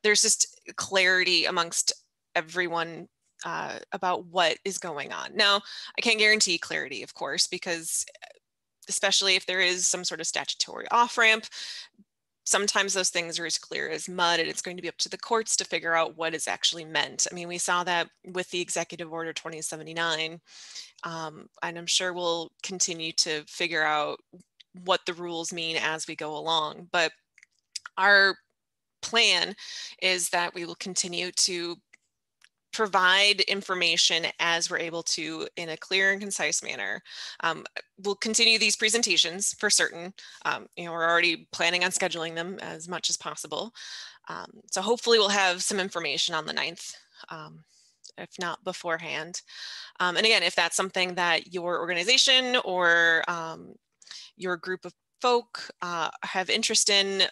there's just clarity amongst everyone about what is going on. Now, I can't guarantee clarity, of course, because especially if there is some sort of statutory off-ramp, sometimes those things are as clear as mud, and it's going to be up to the courts to figure out what is actually meant. I mean, we saw that with the Executive Order 2079. And I'm sure we'll continue to figure out what the rules mean as we go along. But Our plan is that we will continue to provide information as we're able to in a clear and concise manner. We'll continue these presentations for certain. We're already planning on scheduling them as much as possible. So hopefully we'll have some information on the 9th, if not beforehand. And again, if that's something that your organization or your group of folk have interest in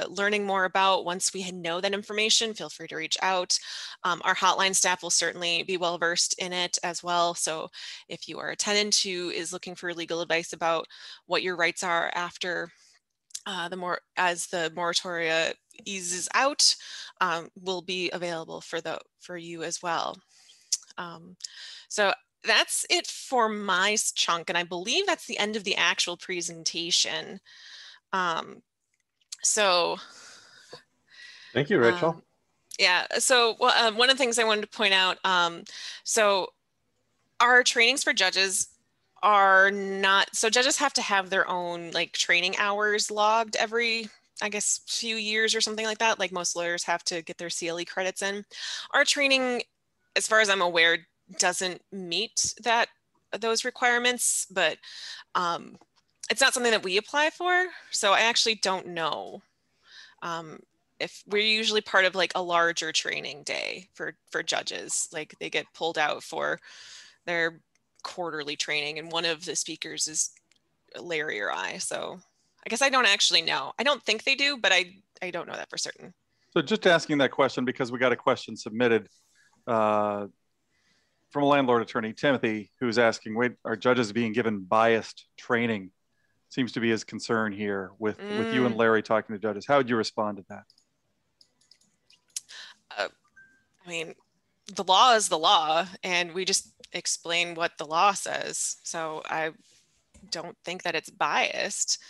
learning more about, once we know that information, feel free to reach out. Our hotline staff will certainly be well versed in it as well. So if you are a tenant who is looking for legal advice about what your rights are after as the moratoria eases out, will be available for you as well. So that's it for my chunk, and I believe that's the end of the actual presentation. So thank you, Rachel. Yeah, so one of the things I wanted to point out, so our trainings for judges are not, so judges have to have their own like training hours logged every, I guess, few years or something like that. Like most lawyers have to get their CLE credits in. Our training, as far as I'm aware, doesn't meet those requirements, but it's not something that we apply for. So I actually don't know if we're usually part of like a larger training day for judges. Like they get pulled out for their quarterly training, and one of the speakers is Larry or I. So I guess I don't actually know. I don't think they do, but I don't know that for certain. So just asking that question because we got a question submitted from a landlord attorney, Timothy, who's asking, wait, are judges being given biased training? Seems to be his concern here with you and Larry talking to judges. How would you respond to that? I mean, the law is the law, and we just explain what the law says. So I don't think that it's biased.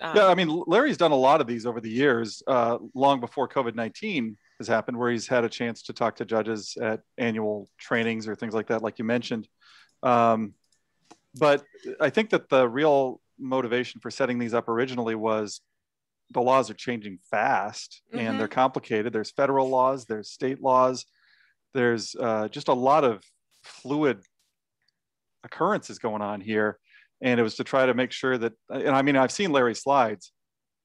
Yeah, I mean, Larry's done a lot of these over the years, long before COVID-19 has happened, where he's had a chance to talk to judges at annual trainings or things like that, like you mentioned. But I think that the real motivation for setting these up originally was the laws are changing fast and they're complicated. There's federal laws, there's state laws, there's just a lot of fluid occurrences going on here. And it was to try to make sure that, and I mean, I've seen Larry's slides.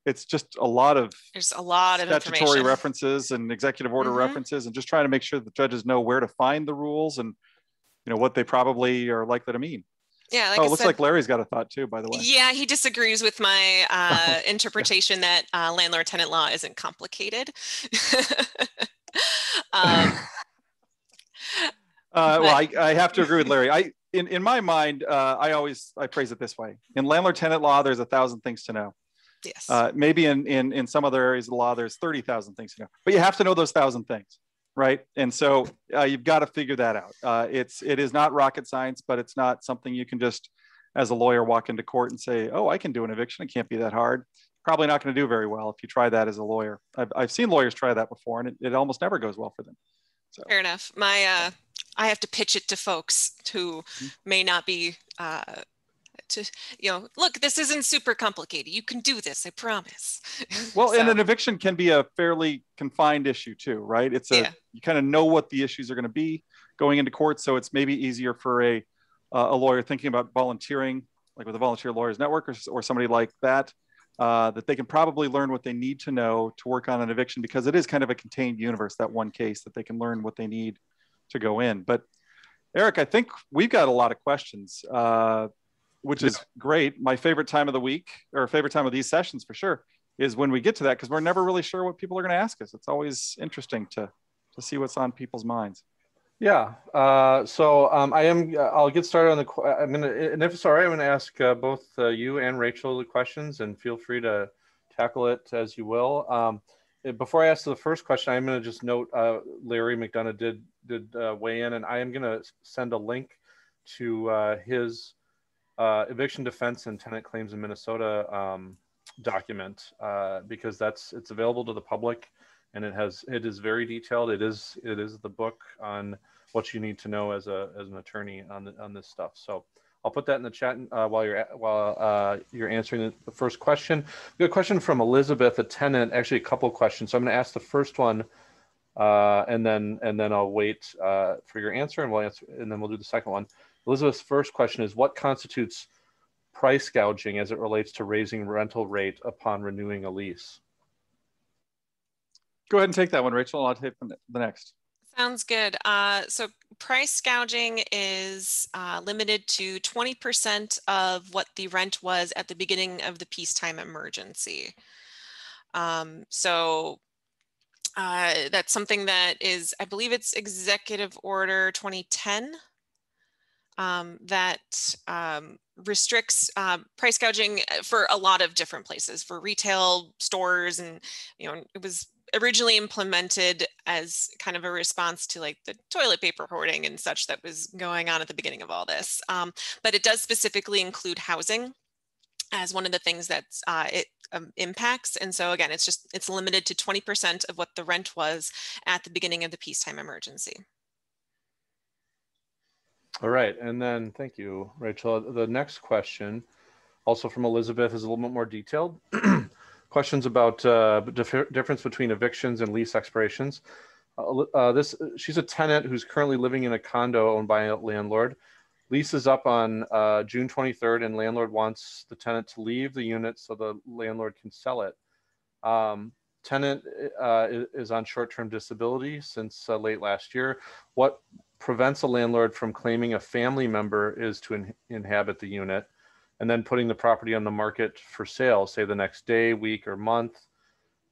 It's just there's a lot of statutory references and executive order references, and just trying to make sure that judges know where to find the rules and, you know, what they probably are likely to mean. Yeah. Like it looks like Larry's got a thought too, by the way. Yeah, he disagrees with my interpretation that landlord tenant law isn't complicated. Well, I have to agree with Larry. In my mind, I phrase it this way: in landlord tenant law, there's 1,000 things to know. Yes. Maybe in some other areas of the law, there's 30,000 things to know, but you have to know those 1,000 things, right? And so you've got to figure that out. It is not rocket science, but it's not something you can just, as a lawyer, walk into court and say, "Oh, I can do an eviction. It can't be that hard." Probably not going to do very well if you try that as a lawyer. I've seen lawyers try that before, and it almost never goes well for them. So. Fair enough. I have to pitch it to folks who may not be look, this isn't super complicated. You can do this, I promise. Well, and an eviction can be a fairly confined issue too, right? You kind of know what the issues are going to be going into court. So it's maybe easier for a lawyer thinking about volunteering, like with the Volunteer Lawyers Network or somebody like that, that they can probably learn what they need to know to work on an eviction, because it is kind of a contained universe, that one case, that they can learn what they need to go in. But Eric, I think we've got a lot of questions, which is great. My favorite time of the week, or favorite time of these sessions for sure, is when we get to that, because we're never really sure what people are going to ask us. It's always interesting to see what's on people's minds. Yeah. I'll get started on and if it's all right, I'm going to ask both you and Rachel the questions, and feel free to tackle it as you will. Before I ask the first question, I'm going to just note Larry McDonough did weigh in, and I am going to send a link to his eviction defense and tenant claims in Minnesota document, because it's available to the public, and it is very detailed. It is the book on what you need to know as an attorney on this stuff. So I'll put that in the chat while you're answering the first question. We got a question from Elizabeth, a tenant, actually a couple of questions. So I'm going to ask the first one, and then I'll wait for your answer, and then we'll do the second one. Elizabeth's first question is, what constitutes price gouging as it relates to raising rental rate upon renewing a lease? Go ahead and take that one, Rachel. I'll take the next. Sounds good. So price gouging is limited to 20% of what the rent was at the beginning of the peacetime emergency. So that's something that is, I believe it's Executive Order 2010 that restricts price gouging for a lot of different places, for retail stores, and it was originally implemented as kind of a response to like the toilet paper hoarding and such that was going on at the beginning of all this. But it does specifically include housing as one of the things that it impacts. And so again, it's limited to 20% of what the rent was at the beginning of the peacetime emergency. All right, and then thank you, Rachel. The next question, also from Elizabeth, is a little bit more detailed. Questions about difference between evictions and lease expirations. She's a tenant who's currently living in a condo owned by a landlord. Lease is up on June 23rd, and landlord wants the tenant to leave the unit so the landlord can sell it. Tenant is on short-term disability since late last year. What prevents a landlord from claiming a family member is to inhabit the unit and then putting the property on the market for sale, say the next day, week, or month?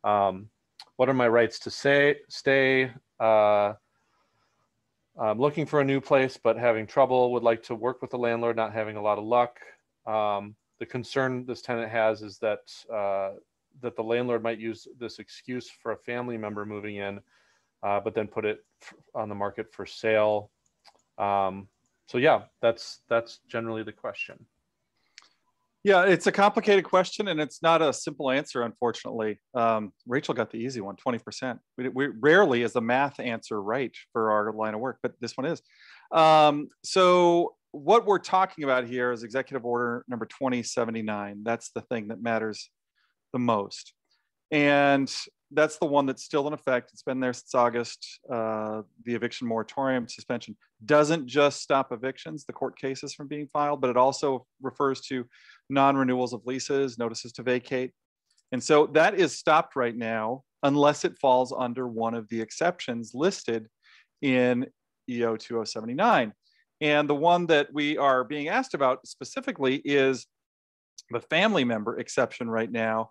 What are my rights to stay? I'm looking for a new place, but having trouble, would like to work with the landlord, not having a lot of luck. The concern this tenant has is that the landlord might use this excuse for a family member moving in, but then put it on the market for sale. So yeah, that's generally the question. Yeah, it's a complicated question, and it's not a simple answer, unfortunately. Rachel got the easy one, 20%. We rarely is the math answer right for our line of work, but this one is. So what we're talking about here is Executive Order number 2079. That's the thing that matters the most. And that's the one that's still in effect. It's been there since August. The Eviction Moratorium suspension doesn't just stop evictions, the court cases, from being filed, but it also refers to non-renewals of leases, notices to vacate. And so that is stopped right now unless it falls under one of the exceptions listed in EO 2079. And the one that we are being asked about specifically is the family member exception right now,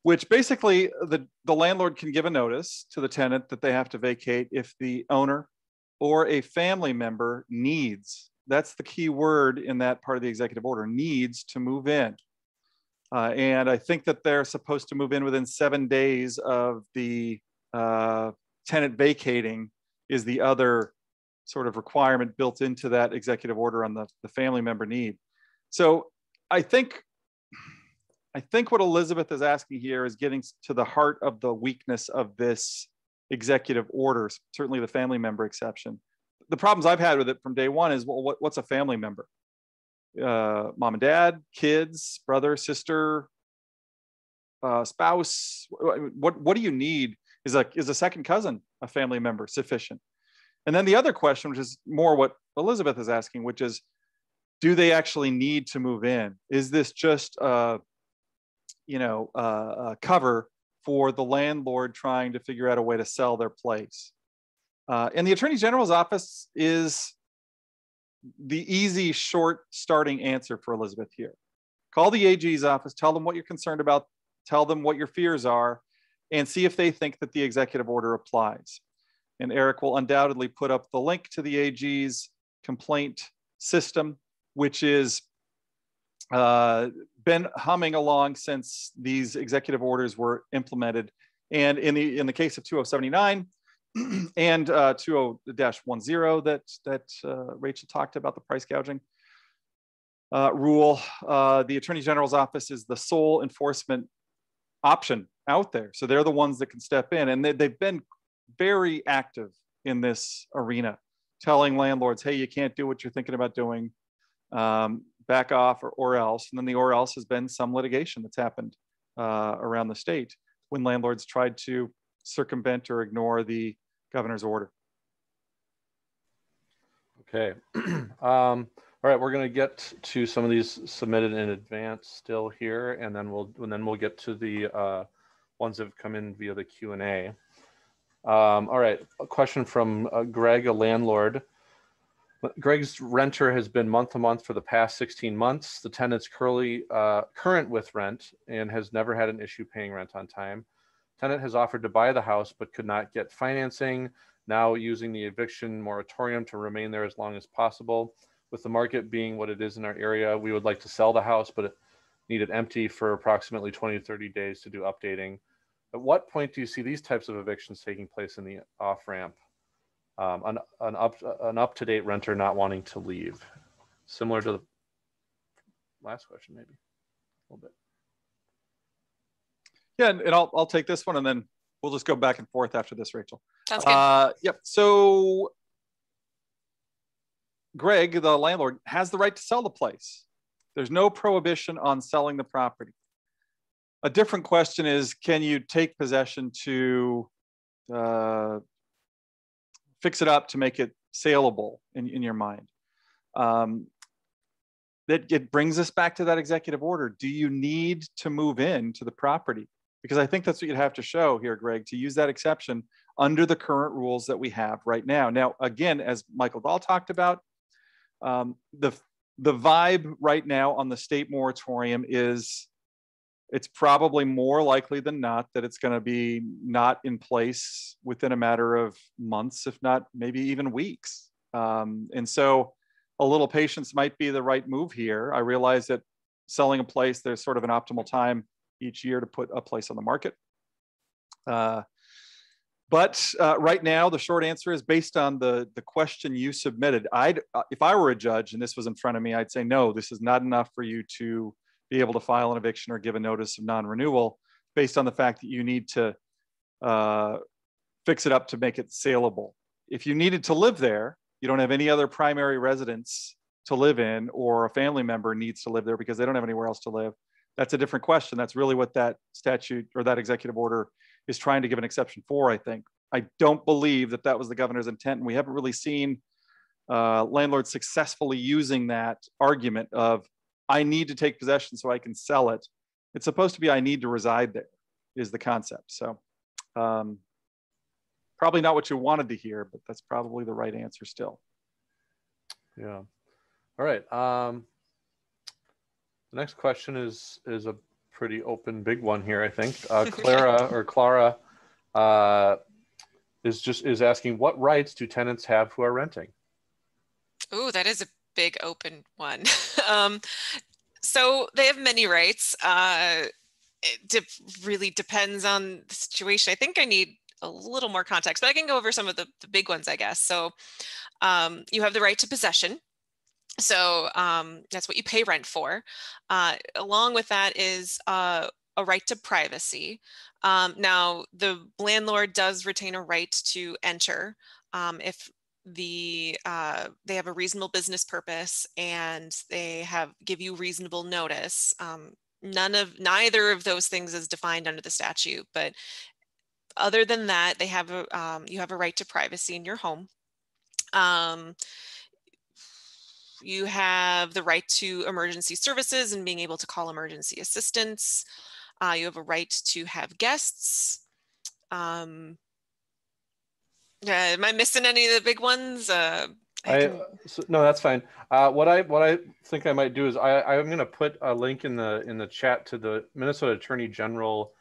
which basically the landlord can give a notice to the tenant that they have to vacate if the owner or a family member needs. That's the key word in that part of the executive order, needs to move in. And I think that they're supposed to move in within 7 days of the tenant vacating is the other sort of requirement built into that executive order on the family member need. So I think what Elizabeth is asking here is getting to the heart of the weakness of this executive order, certainly the family member exception. The problems I've had with it from day one is, well, what's a family member? Mom and dad, kids, brother, sister, spouse. What do you need? Is a second cousin a family member sufficient? And then the other question, which is more what Elizabeth is asking, which is, do they actually need to move in? Is this just a cover for the landlord trying to figure out a way to sell their place? And the Attorney General's office is the easy, short starting answer for Elizabeth here. Call the AG's office, tell them what you're concerned about, tell them what your fears are, and see if they think that the executive order applies. And Eric will undoubtedly put up the link to the AG's complaint system, which is been humming along since these executive orders were implemented. And in the case of 2079 and 20-10 that Rachel talked about, the price gouging rule, the Attorney General's office is the sole enforcement option out there. So they're the ones that can step in, and they've been very active in this arena, telling landlords, hey, you can't do what you're thinking about doing. back off or else. And then the or else has been some litigation that's happened around the state when landlords tried to circumvent or ignore the governor's order. Okay. All right, we're going to get to some of these submitted in advance still here, and then we'll get to the ones that have come in via the Q&A. All right, a question from Greg, a landlord. Greg's renter has been month to month for the past 16 months. The tenant's current with rent and has never had an issue paying rent on time. Tenant has offered to buy the house but could not get financing, now using the eviction moratorium to remain there as long as possible. With the market being what it is in our area, we would like to sell the house, but need it empty for approximately 20 to 30 days to do updating. At what point do you see these types of evictions taking place in the off-ramp? An up-to-date renter not wanting to leave. Similar to the last question, maybe a little bit. Yeah, and I'll take this one, and then we'll just go back and forth after this, Rachel. Sounds good. Yep. So Greg, the landlord, has the right to sell the place. There's no prohibition on selling the property. A different question is, can you take possession to fix it up to make it saleable in your mind? It brings us back to that executive order. Do you need to move into the property? Because I think that's what you'd have to show here, Greg, to use that exception under the current rules that we have right now. Now, again, as Michael Dahl talked about, the vibe right now on the state moratorium is it's probably more likely than not that it's going to be not in place within a matter of months, if not maybe even weeks. And so a little patience might be the right move here. I realize that selling a place, there's sort of an optimal time each year to put a place on the market. But right now, the short answer is based on the question you submitted. If I were a judge and this was in front of me, I'd say, no, this is not enough for you to be able to file an eviction or give a notice of non-renewal based on the fact that you need to fix it up to make it saleable. If you needed to live there, you don't have any other primary residence to live in, or a family member needs to live there because they don't have anywhere else to live, that's a different question. That's really what that statute or that executive order is trying to give an exception for, I think. I don't believe that that was the governor's intent, and we haven't really seen landlords successfully using that argument of, I need to take possession so I can sell it. It's supposed to be, I need to reside there, is the concept. So probably not what you wanted to hear, but that's probably the right answer still. Yeah. All right. The next question is a pretty open, big one here, I think. Clara is asking, what rights do tenants have who are renting? Oh, that is a big open one. So they have many rights. It really depends on the situation. I think I need a little more context, but I can go over some of the big ones, I guess. So you have the right to possession. So that's what you pay rent for. Along with that is a right to privacy. Now, the landlord does retain a right to enter if they have a reasonable business purpose and they give you reasonable notice. Neither of those things is defined under the statute, but other than that, they have you have a right to privacy in your home. You have the right to emergency services and being able to call emergency assistance. You have a right to have guests. Am I missing any of the big ones? No, that's fine. What I think I might do is I'm going to put a link in the chat to the Minnesota Attorney General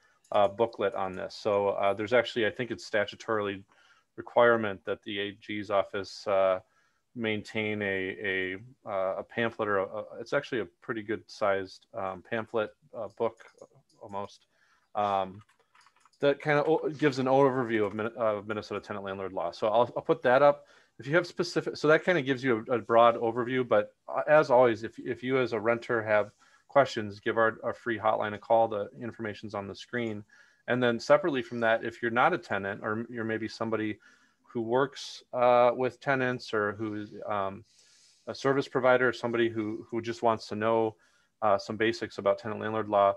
booklet on this. So there's actually, I think it's statutorily requirement that the AG's office maintain a pamphlet, or it's actually a pretty good sized pamphlet book almost, that kind of gives an overview of Minnesota tenant landlord law. So I'll put that up. If you have specific, so that kind of gives you a broad overview, but as always, if you as a renter have questions, give our free hotline a call. The information's on the screen. And then separately from that, if you're not a tenant, or you're maybe somebody who works with tenants, or who a service provider, somebody who just wants to know some basics about tenant landlord law,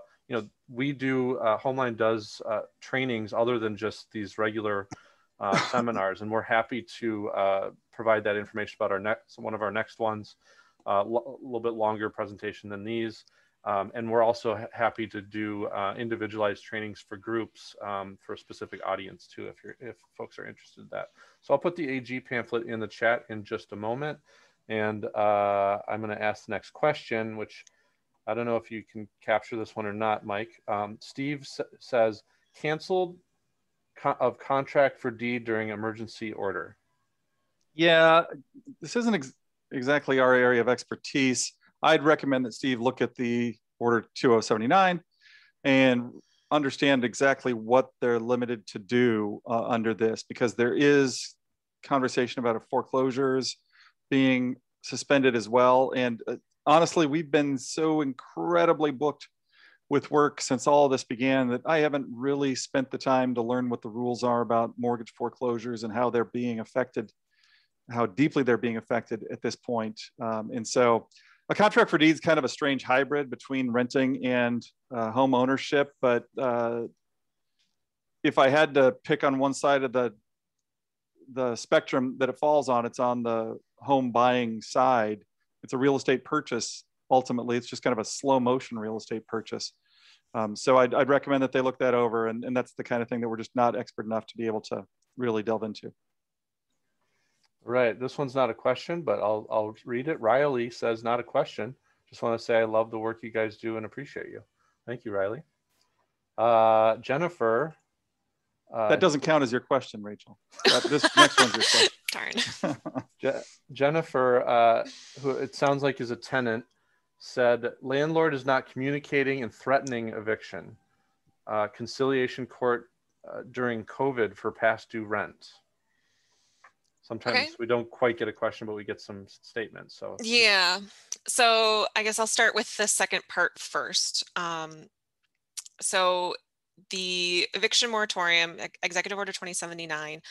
we do, Homeline does trainings other than just these regular seminars, and we're happy to provide that information about one of our next ones, a little bit longer presentation than these. And we're also happy to do individualized trainings for groups for a specific audience too, if folks are interested in that. So I'll put the AG pamphlet in the chat in just a moment. And I'm going to ask the next question, which I don't know if you can capture this one or not, Mike. Steve says, canceled of contract for deed during emergency order. Yeah, this isn't exactly our area of expertise. I'd recommend that Steve look at the Order 2079 and understand exactly what they're limited to do under this, because there is conversation about foreclosures being suspended as well. And honestly, we've been so incredibly booked with work since all of this began that I haven't really spent the time to learn what the rules are about mortgage foreclosures and how they're being affected, how deeply they're being affected at this point. And so a contract for deed is kind of a strange hybrid between renting and home ownership. But if I had to pick on one side of the spectrum that it falls on, it's on the home buying side. It's a real estate purchase. Ultimately, it's just kind of a slow motion real estate purchase. So I'd recommend that they look that over. And that's the kind of thing that we're just not expert enough to be able to really delve into. Right. This one's not a question, but I'll read it. Riley says, not a question. Just want to say I love the work you guys do and appreciate you. Thank you, Riley. Jennifer. That doesn't count as your question, Rachel. This next one's your question. Darn. Jennifer, who it sounds like is a tenant, said, landlord is not communicating and threatening eviction. Conciliation court during COVID for past due rent. Sometimes we don't quite get a question, but we get some statements. So yeah, so I guess I'll start with the second part first. So the Eviction Moratorium, Executive Order 2079,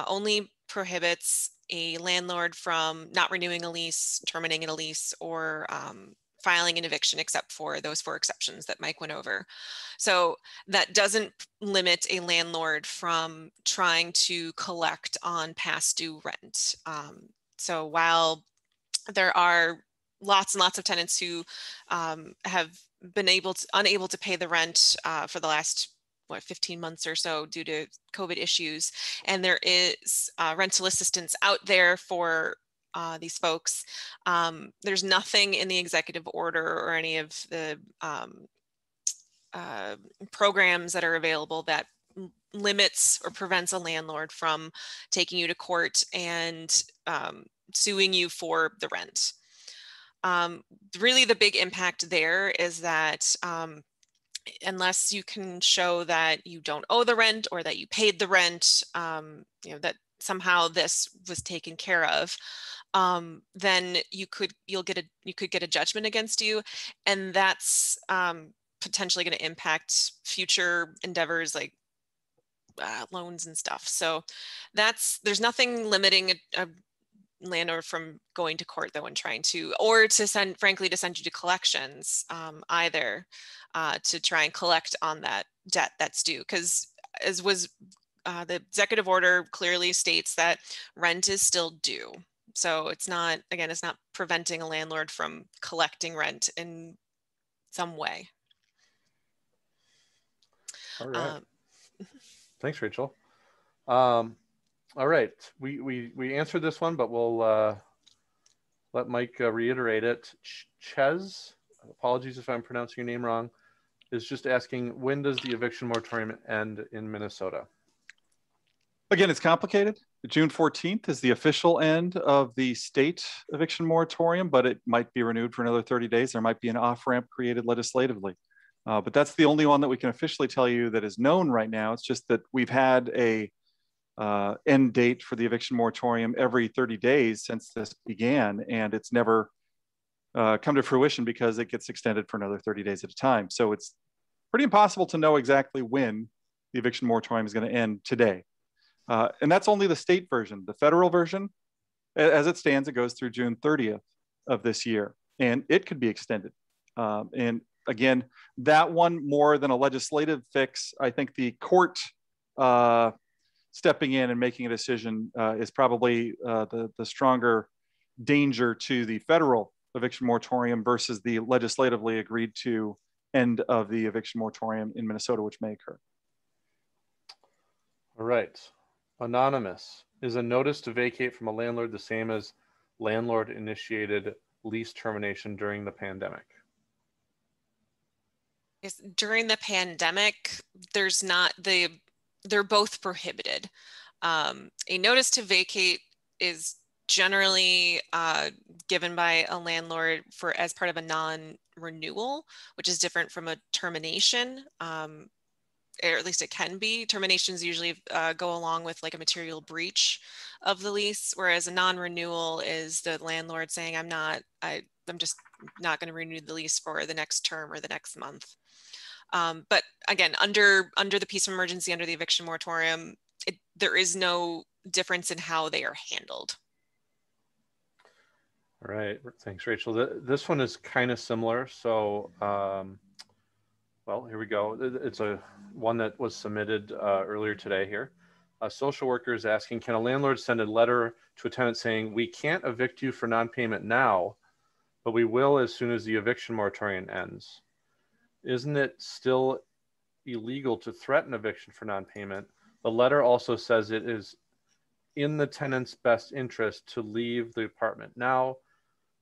only prohibits a landlord from not renewing a lease, terminating a lease, or filing an eviction, except for those 4 exceptions that Mike went over. So that doesn't limit a landlord from trying to collect on past due rent. So while there are lots and lots of tenants who have been unable to pay the rent for the last 15 months or so due to COVID issues, and there is rental assistance out there for these folks. There's nothing in the executive order or any of the programs that are available that limits or prevents a landlord from taking you to court and suing you for the rent. Really, the big impact there is that unless you can show that you don't owe the rent or that you paid the rent, that somehow this was taken care of, then you could get a judgment against you, and that's potentially going to impact future endeavors like loans and stuff. So there's nothing limiting a landlord from going to court though and trying to, or to send you to collections either, to try and collect on that debt that's due, because as was the executive order clearly states that rent is still due. So it's not preventing a landlord from collecting rent in some way. All right. Thanks, Rachel. All right. We answered this one, but we'll let Mike reiterate it. Ches, apologies if I'm pronouncing your name wrong, is just asking, when does the eviction moratorium end in Minnesota? Again, it's complicated. June 14th is the official end of the state eviction moratorium, but it might be renewed for another 30 days. There might be an off-ramp created legislatively. But that's the only one that we can officially tell you that is known right now. It's just that we've had a end date for the eviction moratorium every 30 days since this began, and it's never come to fruition because it gets extended for another 30 days at a time. So it's pretty impossible to know exactly when the eviction moratorium is going to end today. And that's only the state version. The federal version, as it stands, it goes through June 30th. of this year, and it could be extended. And again, that one more than a legislative fix. I think the court stepping in and making a decision is probably the stronger danger to the federal eviction moratorium versus the legislatively agreed to end of the eviction moratorium in Minnesota, which may occur. All right. Anonymous. Is a notice to vacate from a landlord the same as landlord initiated lease termination during the pandemic? Yes, during the pandemic, there's not they're both prohibited. A notice to vacate is generally given by a landlord for as part of a non-renewal, which is different from a termination. Or at least it can be. Terminations usually go along with like a material breach of the lease, whereas a non-renewal is the landlord saying, I'm just not going to renew the lease for the next term or the next month. But again, under the piece of emergency, under the eviction moratorium, there is no difference in how they are handled. All right, thanks, Rachel. This one is kind of similar. So, well, here we go. It's one that was submitted earlier today here. A social worker is asking, can a landlord send a letter to a tenant saying, we can't evict you for non-payment now, but we will as soon as the eviction moratorium ends? Isn't it still illegal to threaten eviction for non-payment? The letter also says it is in the tenant's best interest to leave the apartment now.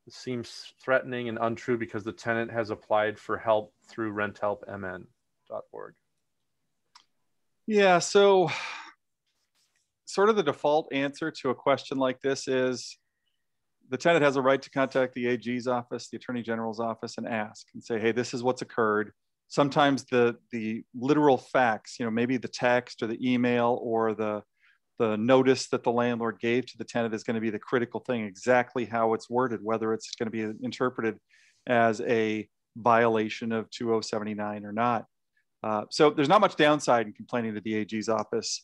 It seems threatening and untrue because the tenant has applied for help through Renthelpmn.org. Yeah, so sort of the default answer to a question like this is the tenant has a right to contact the AG's office, the Attorney General's office, and ask and say, hey, this is what's occurred. Sometimes the literal facts, maybe the text or the email or the notice that the landlord gave to the tenant is going to be the critical thing, exactly how it's worded, whether it's going to be interpreted as a violation of 2079 or not. So there's not much downside in complaining to the AG's office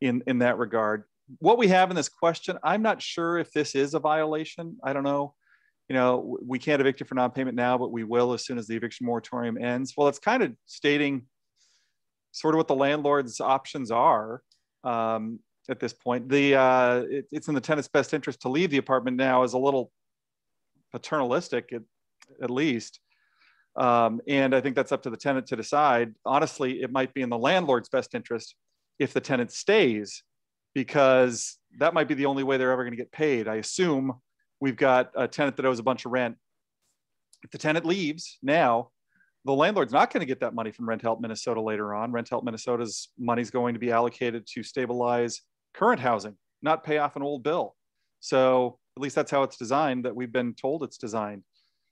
in that regard. What we have in this question, I'm not sure if this is a violation. I don't know. We can't evict you for non-payment now, but we will as soon as the eviction moratorium ends. Well, it's kind of stating sort of what the landlord's options are. At this point, it's in the tenant's best interest to leave the apartment now is a little paternalistic, at least. And I think that's up to the tenant to decide. Honestly, it might be in the landlord's best interest if the tenant stays, because that might be the only way they're ever going to get paid. I assume we've got a tenant that owes a bunch of rent. If the tenant leaves now, the landlord's not going to get that money from Renthelp Minnesota later on. Renthelp Minnesota's money is going to be allocated to stabilize current housing, not pay off an old bill. So at least that's how it's designed, that we've been told it's designed.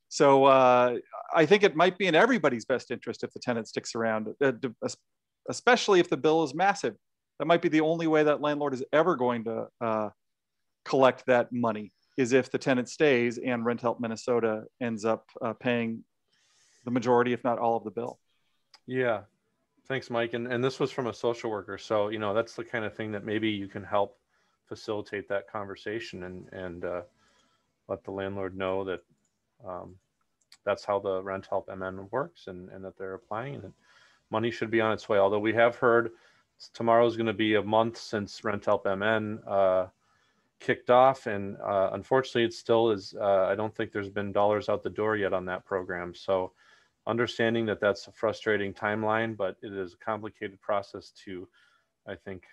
So I think it might be in everybody's best interest if the tenant sticks around, especially if the bill is massive. That might be the only way that landlord is ever going to collect that money, is if the tenant stays and Renthelp Minnesota ends up paying the majority, if not all, of the bill. Yeah. Thanks, Mike. And this was from a social worker. So, that's the kind of thing that maybe you can help facilitate that conversation and let the landlord know that that's how the Renthelpmn works and that they're applying, and that money should be on its way. Although we have heard tomorrow is going to be a month since Renthelpmn kicked off. And unfortunately, it still is. I don't think there's been dollars out the door yet on that program. So understanding that that's a frustrating timeline, but it is a complicated process to, I think,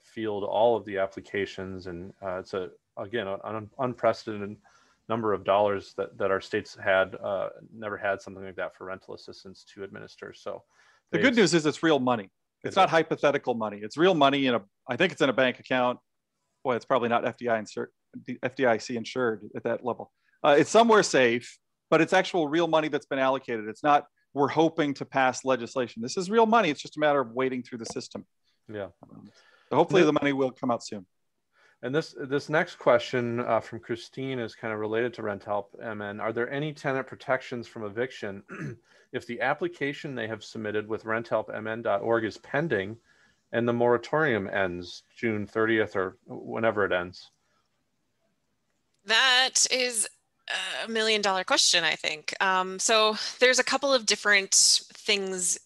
field all of the applications. And it's again, an unprecedented number of dollars that our states had never had something like that for rental assistance to administer. So the good news is it's real money. It's not hypothetical money. It's real money I think it's in a bank account. Boy, it's probably not FDIC insured at that level. It's somewhere safe, but it's actual real money that's been allocated. It's not, we're hoping to pass legislation. This is real money. It's just a matter of waiting through the system. Yeah. So hopefully the money will come out soon. And this next question from Christine is kind of related to Renthelpmn. Are there any tenant protections from eviction if the application they have submitted with Renthelpmn.org is pending and the moratorium ends June 30th or whenever it ends? That is a $1 million question, I think. So there's a couple of different things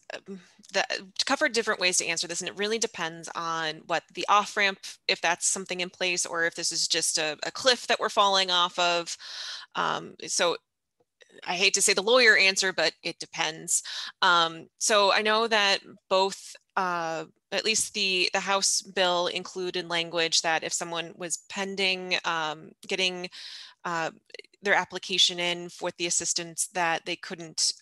that cover different ways to answer this, and it really depends on what the off-ramp, if that's something in place, or if this is just a cliff that we're falling off of. So I hate to say the lawyer answer, but it depends. So I know that both, at least the House bill included language that if someone was pending getting their application in with the assistance, that they couldn't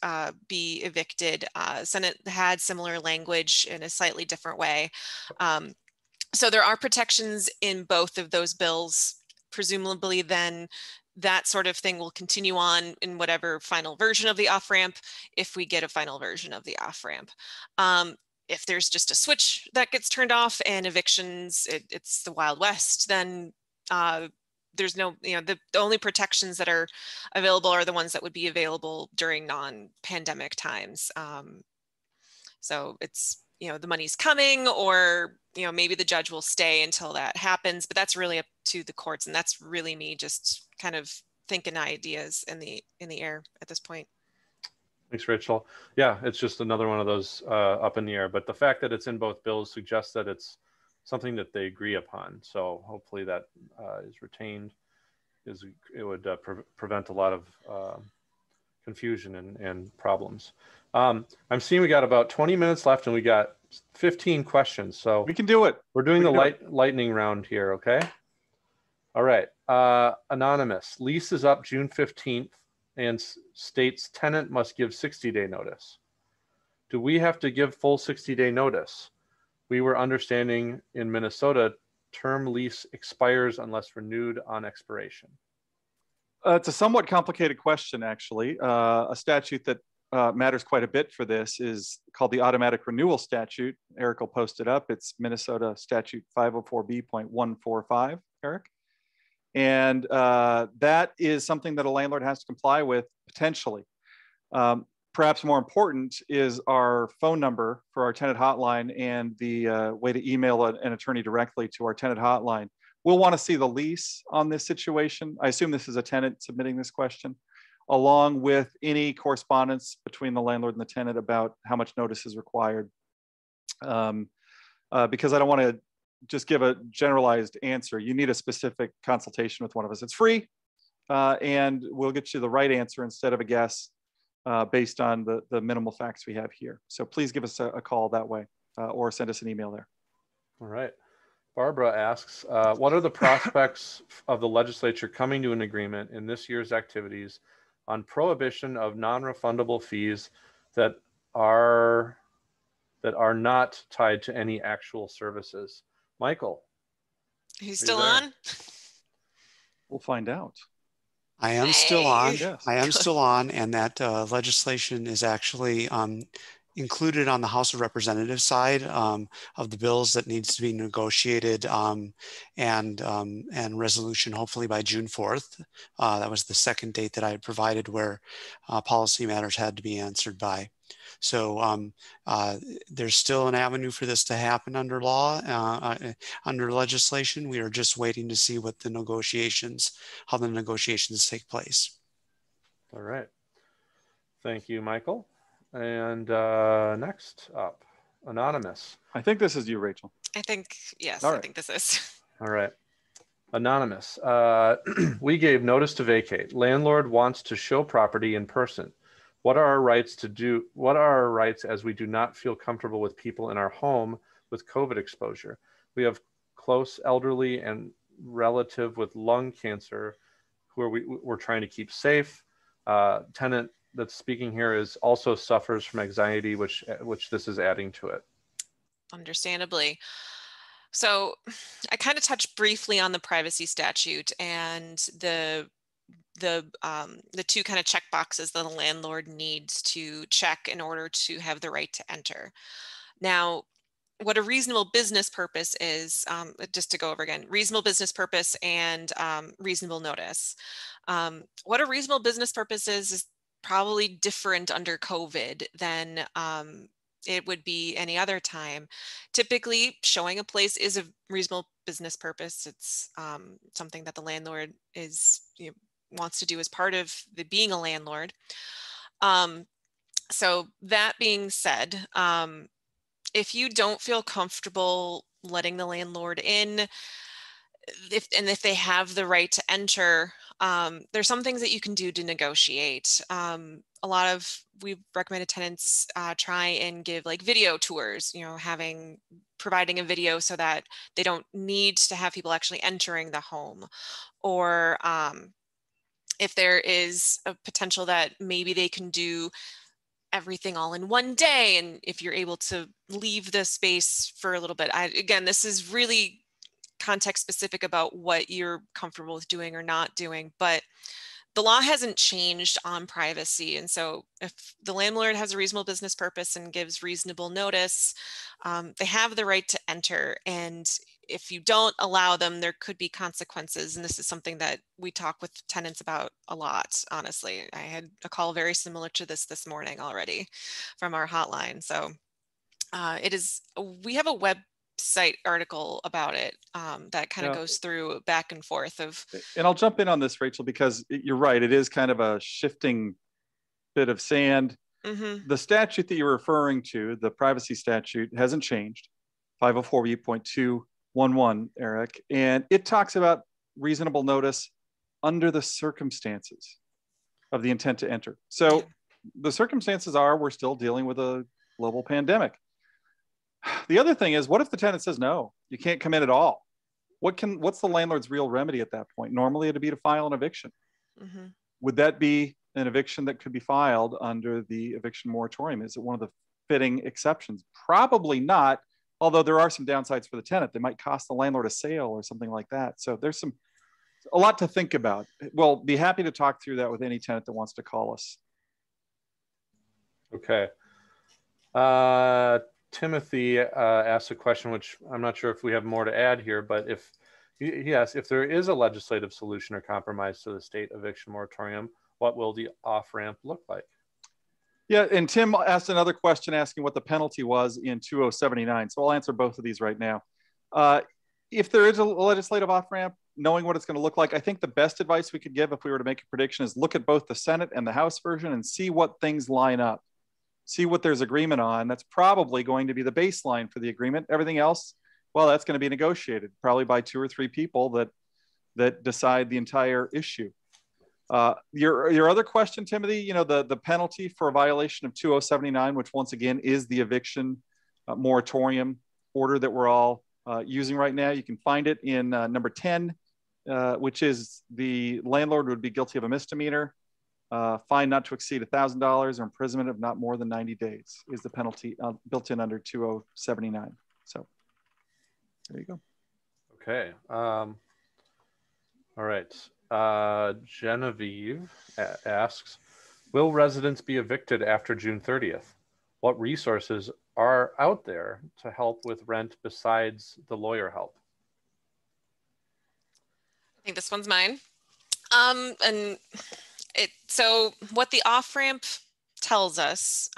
be evicted. Senate had similar language in a slightly different way. So there are protections in both of those bills. Presumably then that sort of thing will continue on in whatever final version of the off-ramp, if we get a final version of the off-ramp. If there's just a switch that gets turned off and evictions, it's the Wild West, then there's no, the only protections that are available are the ones that would be available during non-pandemic times. So it's, the money's coming, or, maybe the judge will stay until that happens, but that's really up to the courts. And that's really me just kind of thinking ideas in the air at this point. Thanks, Rachel. Yeah, it's just another one of those up in the air, but the fact that it's in both bills suggests that it's something that they agree upon. So hopefully that is retained. It would prevent a lot of confusion and problems. I'm seeing we got about 20 minutes left and we got 15 questions. So we can do it. We're doing the lightning round here, okay? All right. Anonymous. Lease is up June 15th and states tenant must give 60-day notice. Do we have to give full 60-day notice? We were understanding in Minnesota, term lease expires unless renewed on expiration. It's a somewhat complicated question, actually. A statute that matters quite a bit for this is called the Automatic Renewal Statute. Eric will post it up. It's Minnesota Statute 504B.145, Eric. And that is something that a landlord has to comply with potentially. Perhaps more important is our phone number for our tenant hotline and the way to email an attorney directly to our tenant hotline. We'll want to see the lease on this situation. I assume this is a tenant submitting this question, along with any correspondence between the landlord and the tenant about how much notice is required. Because I don't want to just give a generalized answer. You need a specific consultation with one of us. It's free, and we'll get you the right answer instead of a guess based on the minimal facts we have here. So please give us a call that way or send us an email there. All right. Barbara asks, what are the prospects of the legislature coming to an agreement in this year's activities on prohibition of non-refundable fees that are not tied to any actual services? Michael. He's still on? We'll find out. I am still on. Yes. I am still on, and that legislation is actually included on the House of Representatives side of the bills that needs to be negotiated and resolution hopefully by June 4th. That was the second date that I had provided where policy matters had to be answered by. So there's still an avenue for this to happen under law, under legislation. We are just waiting to see what how the negotiations take place. All right. Thank you, Michael. And next up, Anonymous. I think this is you, Rachel. I think, yes, All right. I think this is. All right. Anonymous. We gave notice to vacate. Landlord wants to show property in person. What are our rights as we do not feel comfortable with people in our home with COVID exposure? We have close elderly and relative with lung cancer who we're trying to keep safe. Tenant that's speaking here also suffers from anxiety, which this is adding to it. Understandably. So I kind of touched briefly on the privacy statute and the two kind of check boxes that the landlord needs to check in order to have the right to enter. Now, what a reasonable business purpose is, just to go over again, reasonable business purpose and reasonable notice. What a reasonable business purpose is probably different under COVID than it would be any other time. Typically, showing a place is a reasonable business purpose. It's something that the landlord is wants to do as part of the being a landlord. So that being said, if you don't feel comfortable letting the landlord in, if they have the right to enter, there's some things that you can do to negotiate. We've recommended tenants try and give like video tours, providing a video so that they don't need to have people actually entering the home. Or if there is a potential that maybe they can do everything all in one day, and if you're able to leave the space for a little bit. Again, this is really context specific about what you're comfortable with doing or not doing, but the law hasn't changed on privacy. And so if the landlord has a reasonable business purpose and gives reasonable notice, they have the right to enter. And if you don't allow them, there could be consequences. And this is something that we talk with tenants about a lot, honestly. I had a call very similar to this morning already from our hotline. So we have a website article about it that kind of goes through back and forth of. And I'll jump in on this, Rachel, because you're right. It is kind of a shifting bit of sand. Mm-hmm. The statute that you're referring to, the privacy statute, hasn't changed, 504B.211, Eric, and it talks about reasonable notice under the circumstances of the intent to enter. So the circumstances are we're still dealing with a global pandemic. The other thing is, what if the tenant says, no, you can't come in at all? What's the landlord's real remedy at that point? Normally it'd be to file an eviction. Mm-hmm. Would that be an eviction that could be filed under the eviction moratorium? Is it one of the fitting exceptions? Probably not, although there are some downsides for the tenant. They might cost the landlord a sale or something like that. So there's a lot to think about. We'll be happy to talk through that with any tenant that wants to call us. Okay. Timothy asked a question, which I'm not sure if we have more to add here, but if there is a legislative solution or compromise to the state eviction moratorium, what will the off-ramp look like? Yeah, and Tim asked another question asking what the penalty was in 2079. So I'll answer both of these right now. If there is a legislative off-ramp, knowing what it's going to look like, I think the best advice we could give if we were to make a prediction is look at both the Senate and the House version and see what things line up. See what there's agreement on. That's probably going to be the baseline for the agreement. Everything else, well, that's going to be negotiated probably by 2 or 3 people that decide the entire issue. Your other question, Timothy, the penalty for a violation of 2079, which once again is the eviction moratorium order that we're all using right now. You can find it in number 10, which is the landlord would be guilty of a misdemeanor. Fine not to exceed $1,000 or imprisonment of not more than 90 days is the penalty built in under 2079. So there you go. Okay. All right. Genevieve asks, will residents be evicted after June 30th? What resources are out there to help with rent besides the lawyer help? I think this one's mine. So what the off-ramp tells us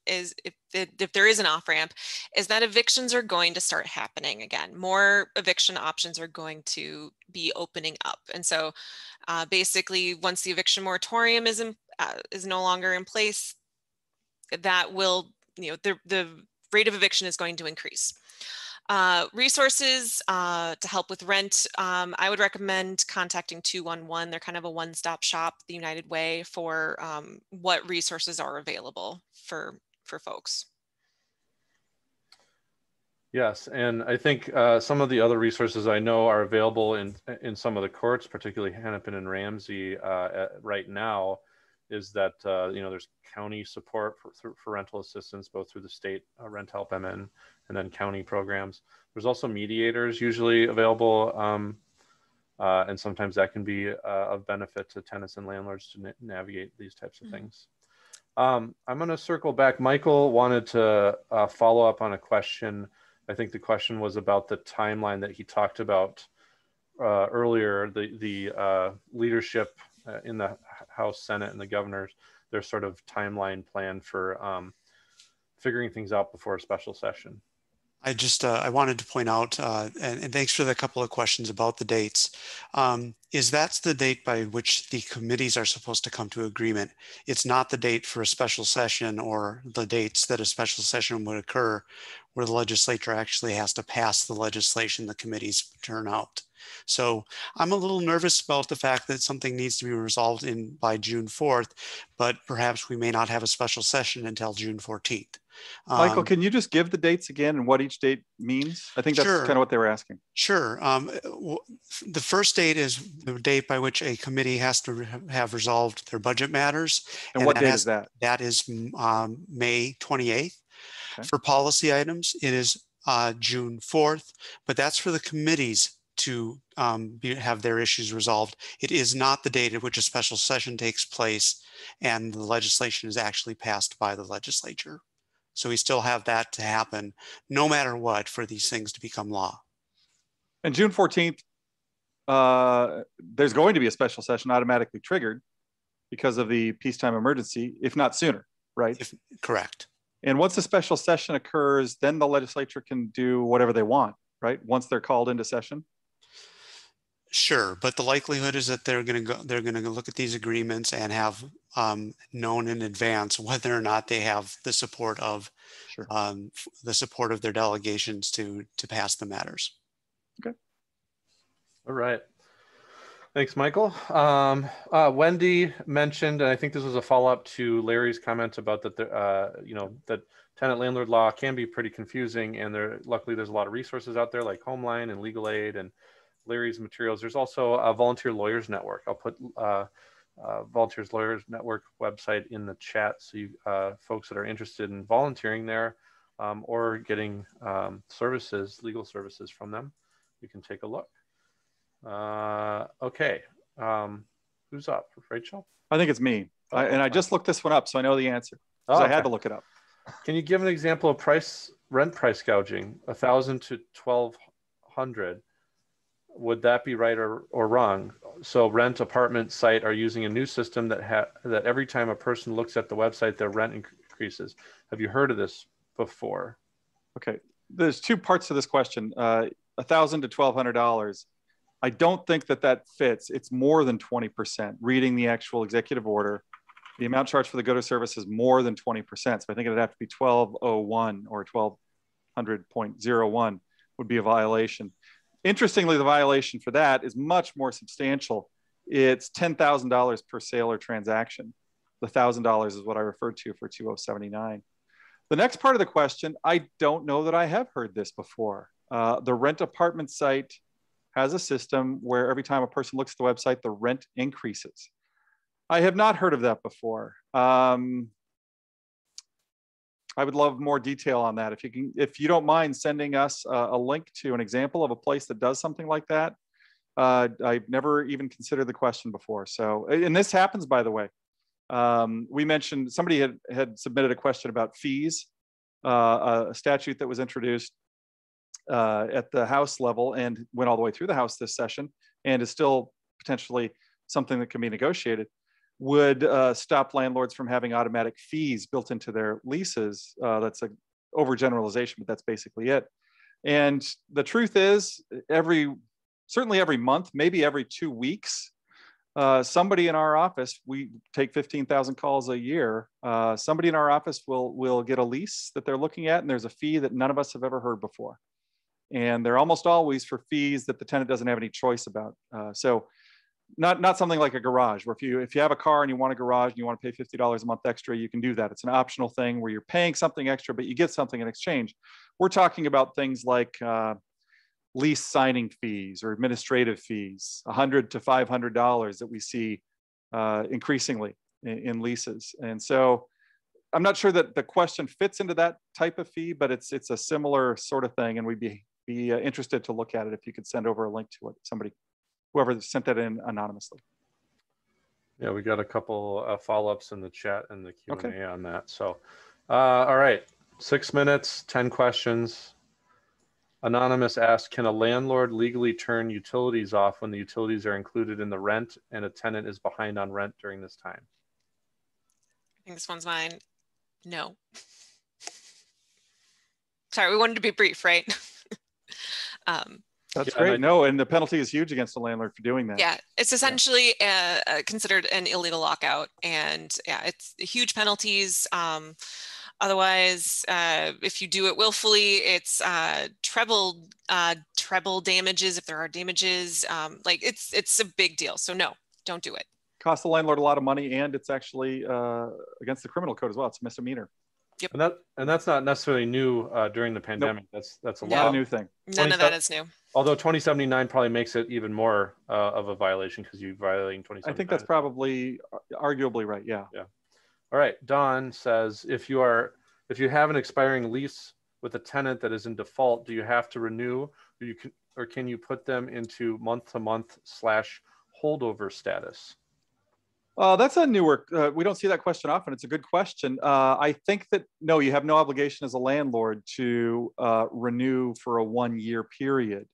is if there is an off-ramp, is that evictions are going to start happening again. More eviction options are going to be opening up. And so basically, once the eviction moratorium is no longer in place, that will, the rate of eviction is going to increase. Resources to help with rent, I would recommend contacting 211. They're kind of a one-stop shop, the United Way, for what resources are available for folks. Yes, and I think some of the other resources I know are available in some of the courts, particularly Hennepin and Ramsey right now, is that there's county support for rental assistance, both through the state Renthelpmn and then county programs. There's also mediators usually available, and sometimes that can be of benefit to tenants and landlords to navigate these types of things. I'm going to circle back. Michael wanted to follow up on a question. I think the question was about the timeline that he talked about earlier, the leadership in the House, Senate, and the governors, their sort of timeline plan for figuring things out before a special session. I wanted to point out, and thanks for the couple of questions about the dates, is that's the date by which the committees are supposed to come to agreement. It's not the date for a special session or the dates that a special session would occur where the legislature actually has to pass the legislation the committees turn out. So I'm a little nervous about the fact that something needs to be resolved by June 4th, but perhaps we may not have a special session until June 14th. Michael, can you just give the dates again and what each date means? I think that's Sure. kind of what they were asking. Sure. The first date is the date by which a committee has to have resolved their budget matters. And what date is that? That is May 28th. Okay. For policy items, it is June 4th, but that's for the committees to have their issues resolved. It is not the date at which a special session takes place and the legislation is actually passed by the legislature. So we still have that to happen no matter what for these things to become law. And June 14th, there's going to be a special session automatically triggered because of the peacetime emergency, if not sooner, right? Correct. And once a special session occurs, then the legislature can do whatever they want, right? Once they're called into session. Sure, but the likelihood is that they're going to look at these agreements and have known in advance whether or not they have the support of their delegations to pass the matters. Okay. All right. Thanks, Michael. Wendy mentioned, and I think this was a follow-up to Larry's comment about that, that tenant landlord law can be pretty confusing, and luckily there's a lot of resources out there like Homeline and Legal Aid and Larry's materials. There's also a Volunteer Lawyers Network. I'll put Volunteers Lawyers Network website in the chat, so you folks that are interested in volunteering there or getting legal services from them, you can take a look. Okay, who's up? Rachel? I think it's me. I just looked this one up, so I know the answer because I had to look it up. Can you give an example of rent price gouging, 1,000 to 1,200? Would that be right or wrong? So rent apartment site are using a new system that every time a person looks at the website, their rent increases. Have you heard of this before? Okay, there's two parts to this question. $1,000 to $1,200. I don't think that fits. It's more than 20%. Reading the actual executive order, the amount charged for the good of service is more than 20%. So I think it'd have to be 1201 or 1200.01 would be a violation. Interestingly, the violation for that is much more substantial. It's $10,000 per sale or transaction. The $1,000 is what I referred to for 2079. The next part of the question, I don't know that I have heard this before. The rent apartment site has a system where every time a person looks at the website, the rent increases. I have not heard of that before. I would love more detail on that. If you don't mind sending us a link to an example of a place that does something like that. I've never even considered the question before. So, and this happens, by the way. We mentioned somebody had submitted a question about fees, a statute that was introduced at the House level and went all the way through the House this session and is still potentially something that can be negotiated, would stop landlords from having automatic fees built into their leases. That's an overgeneralization, but that's basically it. And the truth is, certainly every month, maybe every 2 weeks, somebody in our office, we take 15,000 calls a year, somebody in our office will get a lease that they're looking at, and there's a fee that none of us have ever heard before. And they're almost always for fees that the tenant doesn't have any choice about. So not something like a garage, where if you have a car and you want a garage and you want to pay $50 a month extra, you can do that. It's an optional thing where you're paying something extra, but you get something in exchange. We're talking about things like lease signing fees or administrative fees, $100 to $500 that we see increasingly in leases. And so I'm not sure that the question fits into that type of fee, but it's a similar sort of thing. And we'd be interested to look at it if you could send over a link to it, whoever sent that in anonymously. Yeah, we got a couple follow-ups in the chat and the Q&A on that. So, all right, 6 minutes, 10 questions. Anonymous asked, can a landlord legally turn utilities off when the utilities are included in the rent and a tenant is behind on rent during this time? I think this one's mine. No. sorry, we wanted to be brief, right? That's Yeah, great. No, and the penalty is huge against the landlord for doing that. Yeah, it's essentially considered an illegal lockout, and yeah, it's huge penalties. Otherwise, if you do it willfully, it's treble damages if there are damages. Like it's a big deal. So no, don't do it. Costs the landlord a lot of money, and it's actually against the criminal code as well. It's a misdemeanor. Yep. And that's not necessarily new during the pandemic. Nope. That's a Not lot. a new thing. None of that is new. Although 2079 probably makes it even more of a violation because you're violating 2079. I think that's probably arguably right. Yeah. Yeah. All right. Don says, if you have an expiring lease with a tenant that is in default, do you have to renew, or can you put them into month-to-month / holdover status? That's a newer, we don't see that question often. It's a good question. I think that, no, you have no obligation as a landlord to renew for a 1-year period.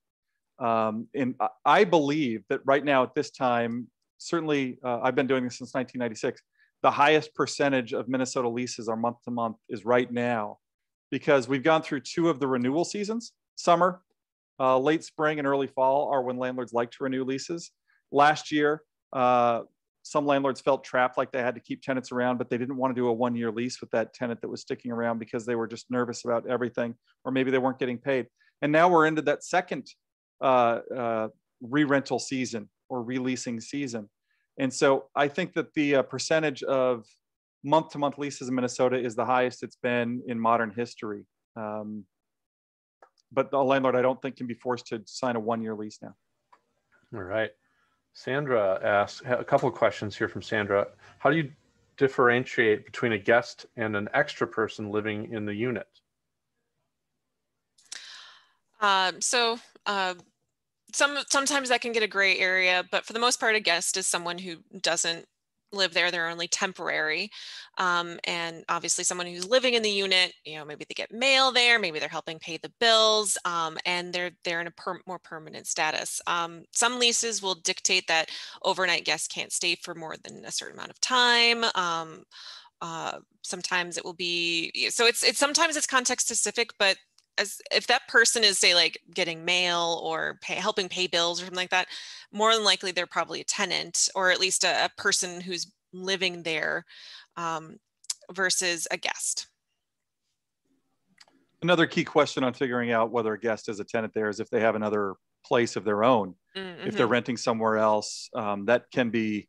And I believe that right now at this time, certainly I've been doing this since 1996, the highest percentage of Minnesota leases are month to month is right now, because we've gone through 2 of the renewal seasons. Summer, late spring and early fall are when landlords like to renew leases. Last year, some landlords felt trapped, like they had to keep tenants around, but they didn't want to do a 1-year lease with that tenant that was sticking around because they were just nervous about everything, or maybe they weren't getting paid. And now we're into that second re-rental season or releasing season. And so I think that the percentage of month-to-month leases in Minnesota is the highest it's been in modern history. But the landlord, I don't think, can be forced to sign a 1-year lease now. All right. Sandra asks a couple of questions here from Sandra. How do you differentiate between a guest and an extra person living in the unit? Sometimes that can get a gray area, but for the most part, a guest is someone who doesn't live there. They're only temporary. And obviously someone who's living in the unit, maybe they get mail there, maybe they're helping pay the bills, and they're in a more permanent status. Some leases will dictate that overnight guests can't stay for more than a certain amount of time. Sometimes it will be, so sometimes it's context specific, but if that person is, say, like getting mail or helping pay bills or something like that, more than likely they're probably a tenant, or at least a person who's living there, versus a guest. Another key question on figuring out whether a guest is a tenant there is if they have another place of their own. Mm-hmm. If they're renting somewhere else, that can be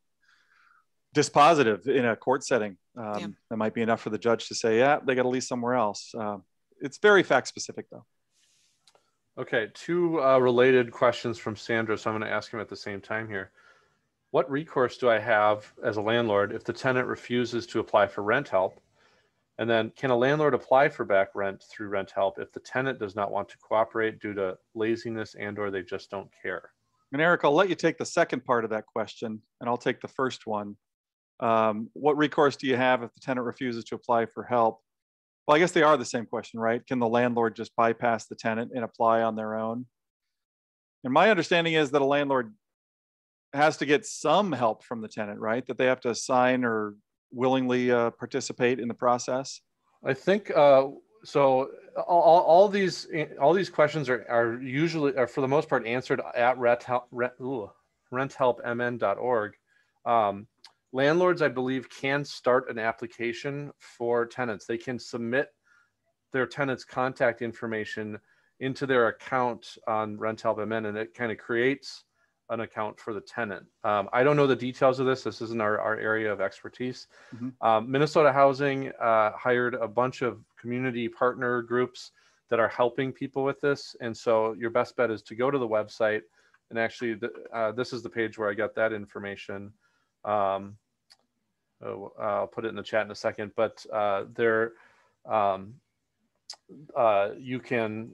dispositive in a court setting. That might be enough for the judge to say, yeah, they got to lease somewhere else. It's very fact specific, though. Okay, 2 related questions from Sandra, so I'm going to ask them at the same time here. What recourse do I have as a landlord if the tenant refuses to apply for rent help? And then, can a landlord apply for back rent through rent help if the tenant does not want to cooperate due to laziness and/or they just don't care? And Eric, I'll let you take the second part of that question, and I'll take the first one. What recourse do you have if the tenant refuses to apply for help? Well, I guess they are the same question, right? Can the landlord just bypass the tenant and apply on their own? And my understanding is that a landlord has to get some help from the tenant, right? That they have to sign or willingly participate in the process. I think so. All these questions are usually, for the most part, answered at renthelpmn.org. Landlords, I believe, can start an application for tenants. They can submit their tenants' contact information into their account on Renthelpmn, and it kind of creates an account for the tenant. I don't know the details of this. This isn't our area of expertise. Mm-hmm. Minnesota Housing hired a bunch of community partner groups that are helping people with this. And so your best bet is to go to the website, and actually this is the page where I got that information. I'll put it in the chat in a second, but you can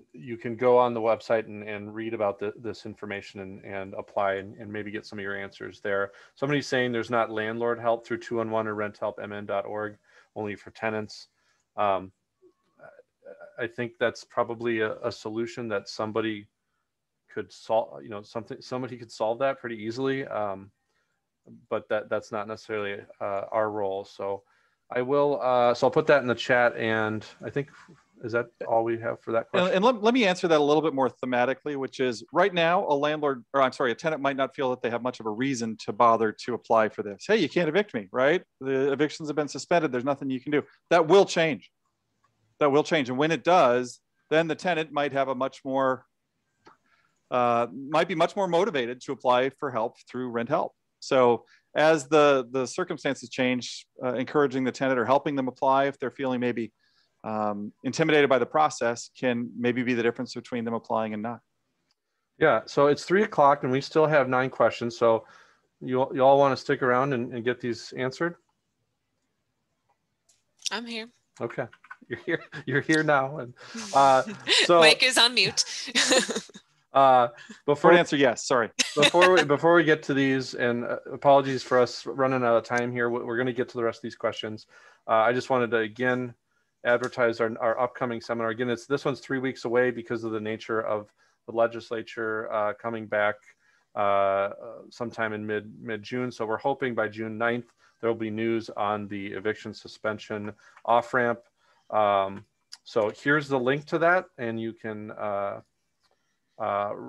go on the website and read about this information and apply and maybe get some of your answers there. Somebody's saying there's not landlord help through 211 or renthelpmn.org, only for tenants. I think that's probably a solution that somebody could solve, somebody could solve that pretty easily. But that's not necessarily our role. So I will, so I'll put that in the chat, and I think Is that all we have for that question? And let me answer that a little bit more thematically, which is right now, a tenant might not feel that they have much of a reason to bother to apply for this. Hey, you can't evict me, right? The evictions have been suspended. There's nothing you can do. That will change. That will change. And when it does, then the tenant might have a much more, might be much more motivated to apply for help through Rent Help. So as the circumstances change, encouraging the tenant or helping them apply if they're feeling maybe intimidated by the process can maybe be the difference between them applying and not. Yeah, so it's 3 o'clock and we still have 9 questions. So you all want to stick around and get these answered? I'm here. Okay, you're here now. And so Mike is on mute. Before answer, yes, sorry. Before we get to these, and apologies for us running out of time here, we're going to get to the rest of these questions. I just wanted to again advertise our upcoming seminar. Again, this one's 3 weeks away because of the nature of the legislature coming back sometime in mid-June. So we're hoping by June 9th, there will be news on the eviction suspension off-ramp. So here's the link to that, and you can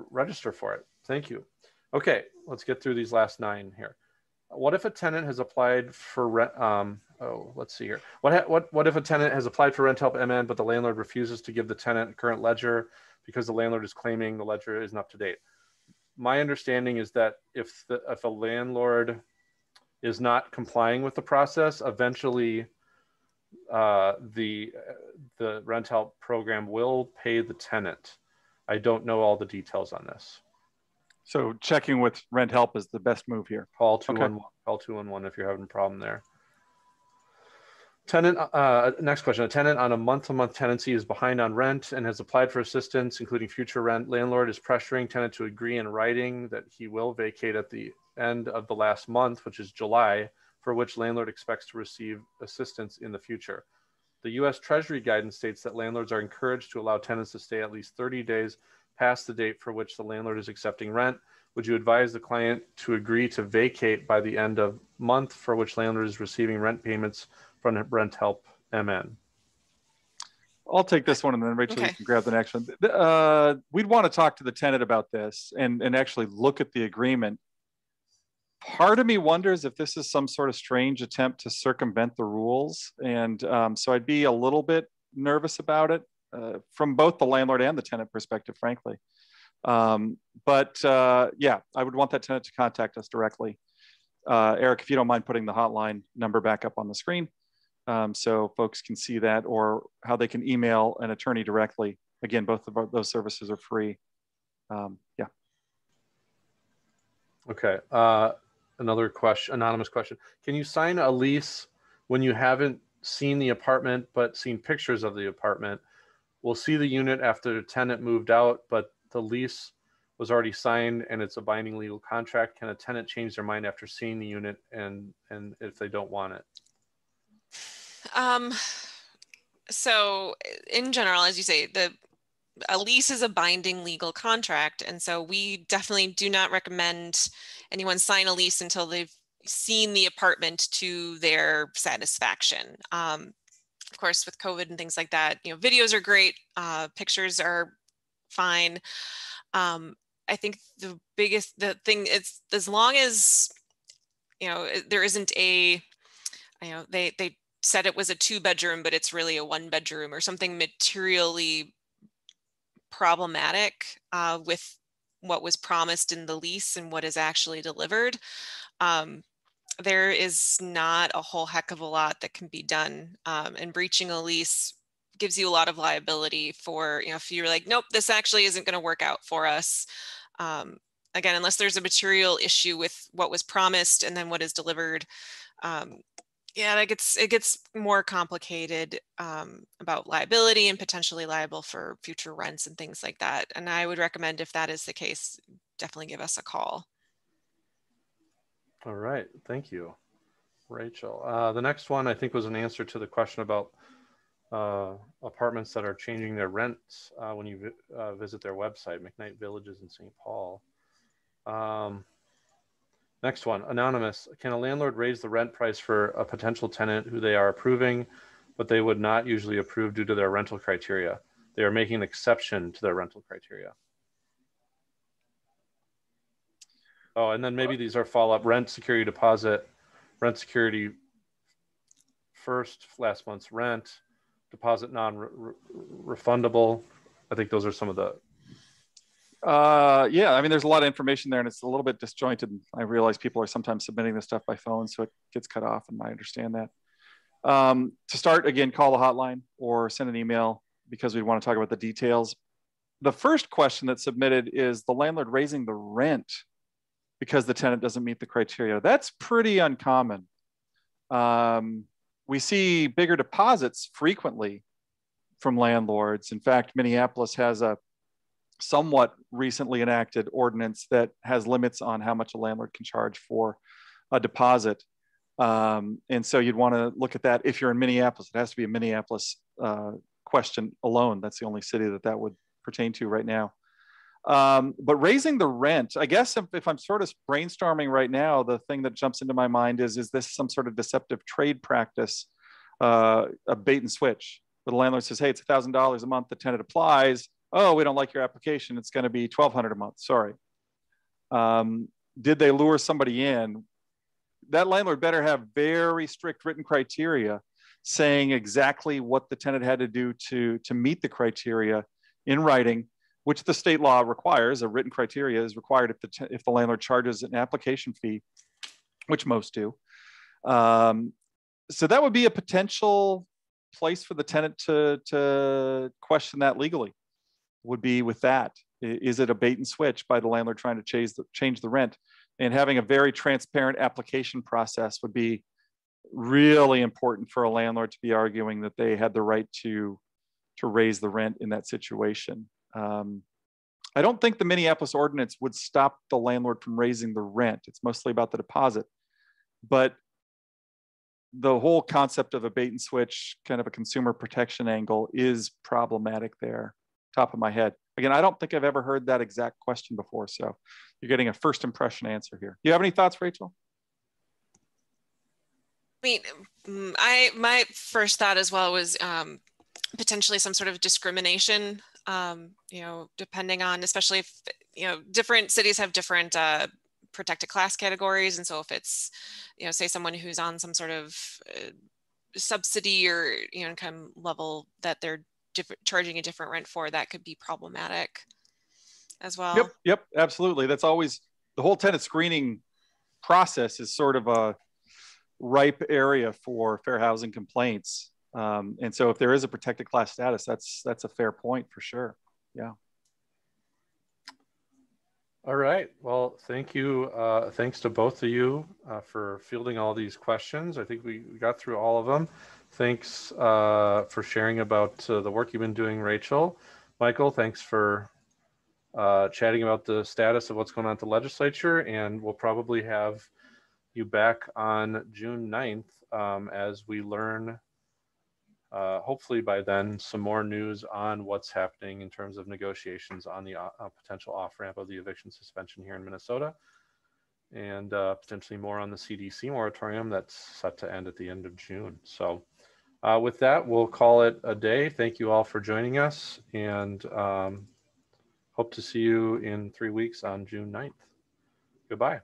register for it. Thank you. Okay, let's get through these last 9 here. What if a tenant has applied for rent? Let's see here. What if a tenant has applied for Renthelpmn, but the landlord refuses to give the tenant a current ledger because the landlord is claiming the ledger isn't up to date? My understanding is that if a landlord is not complying with the process, eventually the Rent Help program will pay the tenant. I don't know all the details on this. So checking with Rent Help is the best move here. Call 211. Call 211 if you're having a problem there. Tenant. Next question. A tenant on a month-to-month tenancy is behind on rent and has applied for assistance, including future rent. Landlord is pressuring tenant to agree in writing that he will vacate at the end of the last month, which is July, for which landlord expects to receive assistance in the future. The U.S. Treasury guidance states that landlords are encouraged to allow tenants to stay at least 30 days past the date for which the landlord is accepting rent. Would you advise the client to agree to vacate by the end of month for which landlord is receiving rent payments from Renthelpmn? I'll take this one, and then Rachel, you can grab the next one. We'd want to talk to the tenant about this and actually look at the agreement. Part of me wonders if this is some sort of strange attempt to circumvent the rules. And so I'd be a little bit nervous about it from both the landlord and the tenant perspective, frankly. Yeah, I would want that tenant to contact us directly. Eric, if you don't mind putting the hotline number back up on the screen so folks can see that, or how they can email an attorney directly. Again, both of those services are free. Yeah. Okay. Another question, anonymous question. Can you sign a lease when you haven't seen the apartment, but seen pictures of the apartment? We'll see the unit after the tenant moved out, but the lease was already signed and it's a binding legal contract. Can a tenant change their mind after seeing the unit and if they don't want it? So in general, as you say, a lease is a binding legal contract. And so we definitely do not recommend anyone sign a lease until they've seen the apartment to their satisfaction. Of course, with COVID and things like that, videos are great. Pictures are fine. I think the thing is, as long as, there isn't they said it was a 2-bedroom, but it's really a 1-bedroom or something materially problematic with what was promised in the lease and what is actually delivered. There is not a whole heck of a lot that can be done, and breaching a lease gives you a lot of liability for, if you're like, nope, this actually isn't going to work out for us. Again, unless there's a material issue with what was promised and then what is delivered. Yeah, it gets more complicated about liability and potentially liable for future rents and things like that. And I would recommend, if that is the case, definitely give us a call. All right, thank you, Rachel. The next one I think was an answer to the question about apartments that are changing their rents when you visit their website, McKnight Villages in St. Paul. Next one, anonymous. Can a landlord raise the rent price for a potential tenant who they are approving but they would not usually approve due to their rental criteria. They are making an exception to their rental criteria. Oh, and then maybe these are follow-up: rent security deposit, rent security first, last month's rent, deposit non-refundable. I think those are some of the. Yeah, I mean, there's a lot of information there and it's a little bit disjointed. I realize people are sometimes submitting this stuff by phone, so it gets cut off, and I understand that. To start, again, call the hotline or send an email because we want to talk about the details. The first question that's submitted is the landlord raising the rent because the tenant doesn't meet the criteria. That's pretty uncommon. We see bigger deposits frequently from landlords. In fact, Minneapolis has a somewhat recently enacted ordinance that has limits on how much a landlord can charge for a deposit. And so you'd want to look at that if you're in Minneapolis. It has to be a Minneapolis question alone. That's the only city that that would pertain to right now. But raising the rent, I guess if I'm sort of brainstorming right now, the thing that jumps into my mind is this some sort of deceptive trade practice, a bait and switch, where the landlord says, hey, it's $1,000 a month, the tenant applies. Oh, we don't like your application. It's going to be $1,200 a month. Sorry. Did they lure somebody in? That landlord better have very strict written criteria saying exactly what the tenant had to do to meet the criteria in writing, which the state law requires. A written criteria is required if the landlord charges an application fee, which most do. So that would be a potential place for the tenant to question that legally, would be with that. Is it a bait and switch by the landlord trying to change the rent? And having a very transparent application process would be really important for a landlord to be arguing that they had the right to raise the rent in that situation. I don't think the Minneapolis ordinance would stop the landlord from raising the rent. It's mostly about the deposit. But the whole concept of a bait and switch, kind of a consumer protection angle, is problematic there. Top of my head. Again, I don't think I've ever heard that exact question before. So you're getting a first impression answer here. Do you have any thoughts, Rachel? I mean, my first thought as well was potentially some sort of discrimination, depending on, especially if, different cities have different protected class categories. And so if it's, say someone who's on some sort of subsidy or, income level that they're charging a different rent for, that could be problematic as well. Yep, absolutely. That's always, the whole tenant screening process is sort of a ripe area for fair housing complaints. And so if there is a protected class status, that's a fair point for sure. Yeah. All right. Well, thank you. Thanks to both of you for fielding all these questions. I think we got through all of them. Thanks for sharing about the work you've been doing, Rachel. Michael, thanks for chatting about the status of what's going on at the legislature. And we'll probably have you back on June 9th as we learn, hopefully by then, some more news on what's happening in terms of negotiations on the potential off-ramp of the eviction suspension here in Minnesota, and potentially more on the CDC moratorium that's set to end at the end of June. So with that, we'll call it a day. Thank you all for joining us, and hope to see you in 3 weeks on June 9th. Goodbye.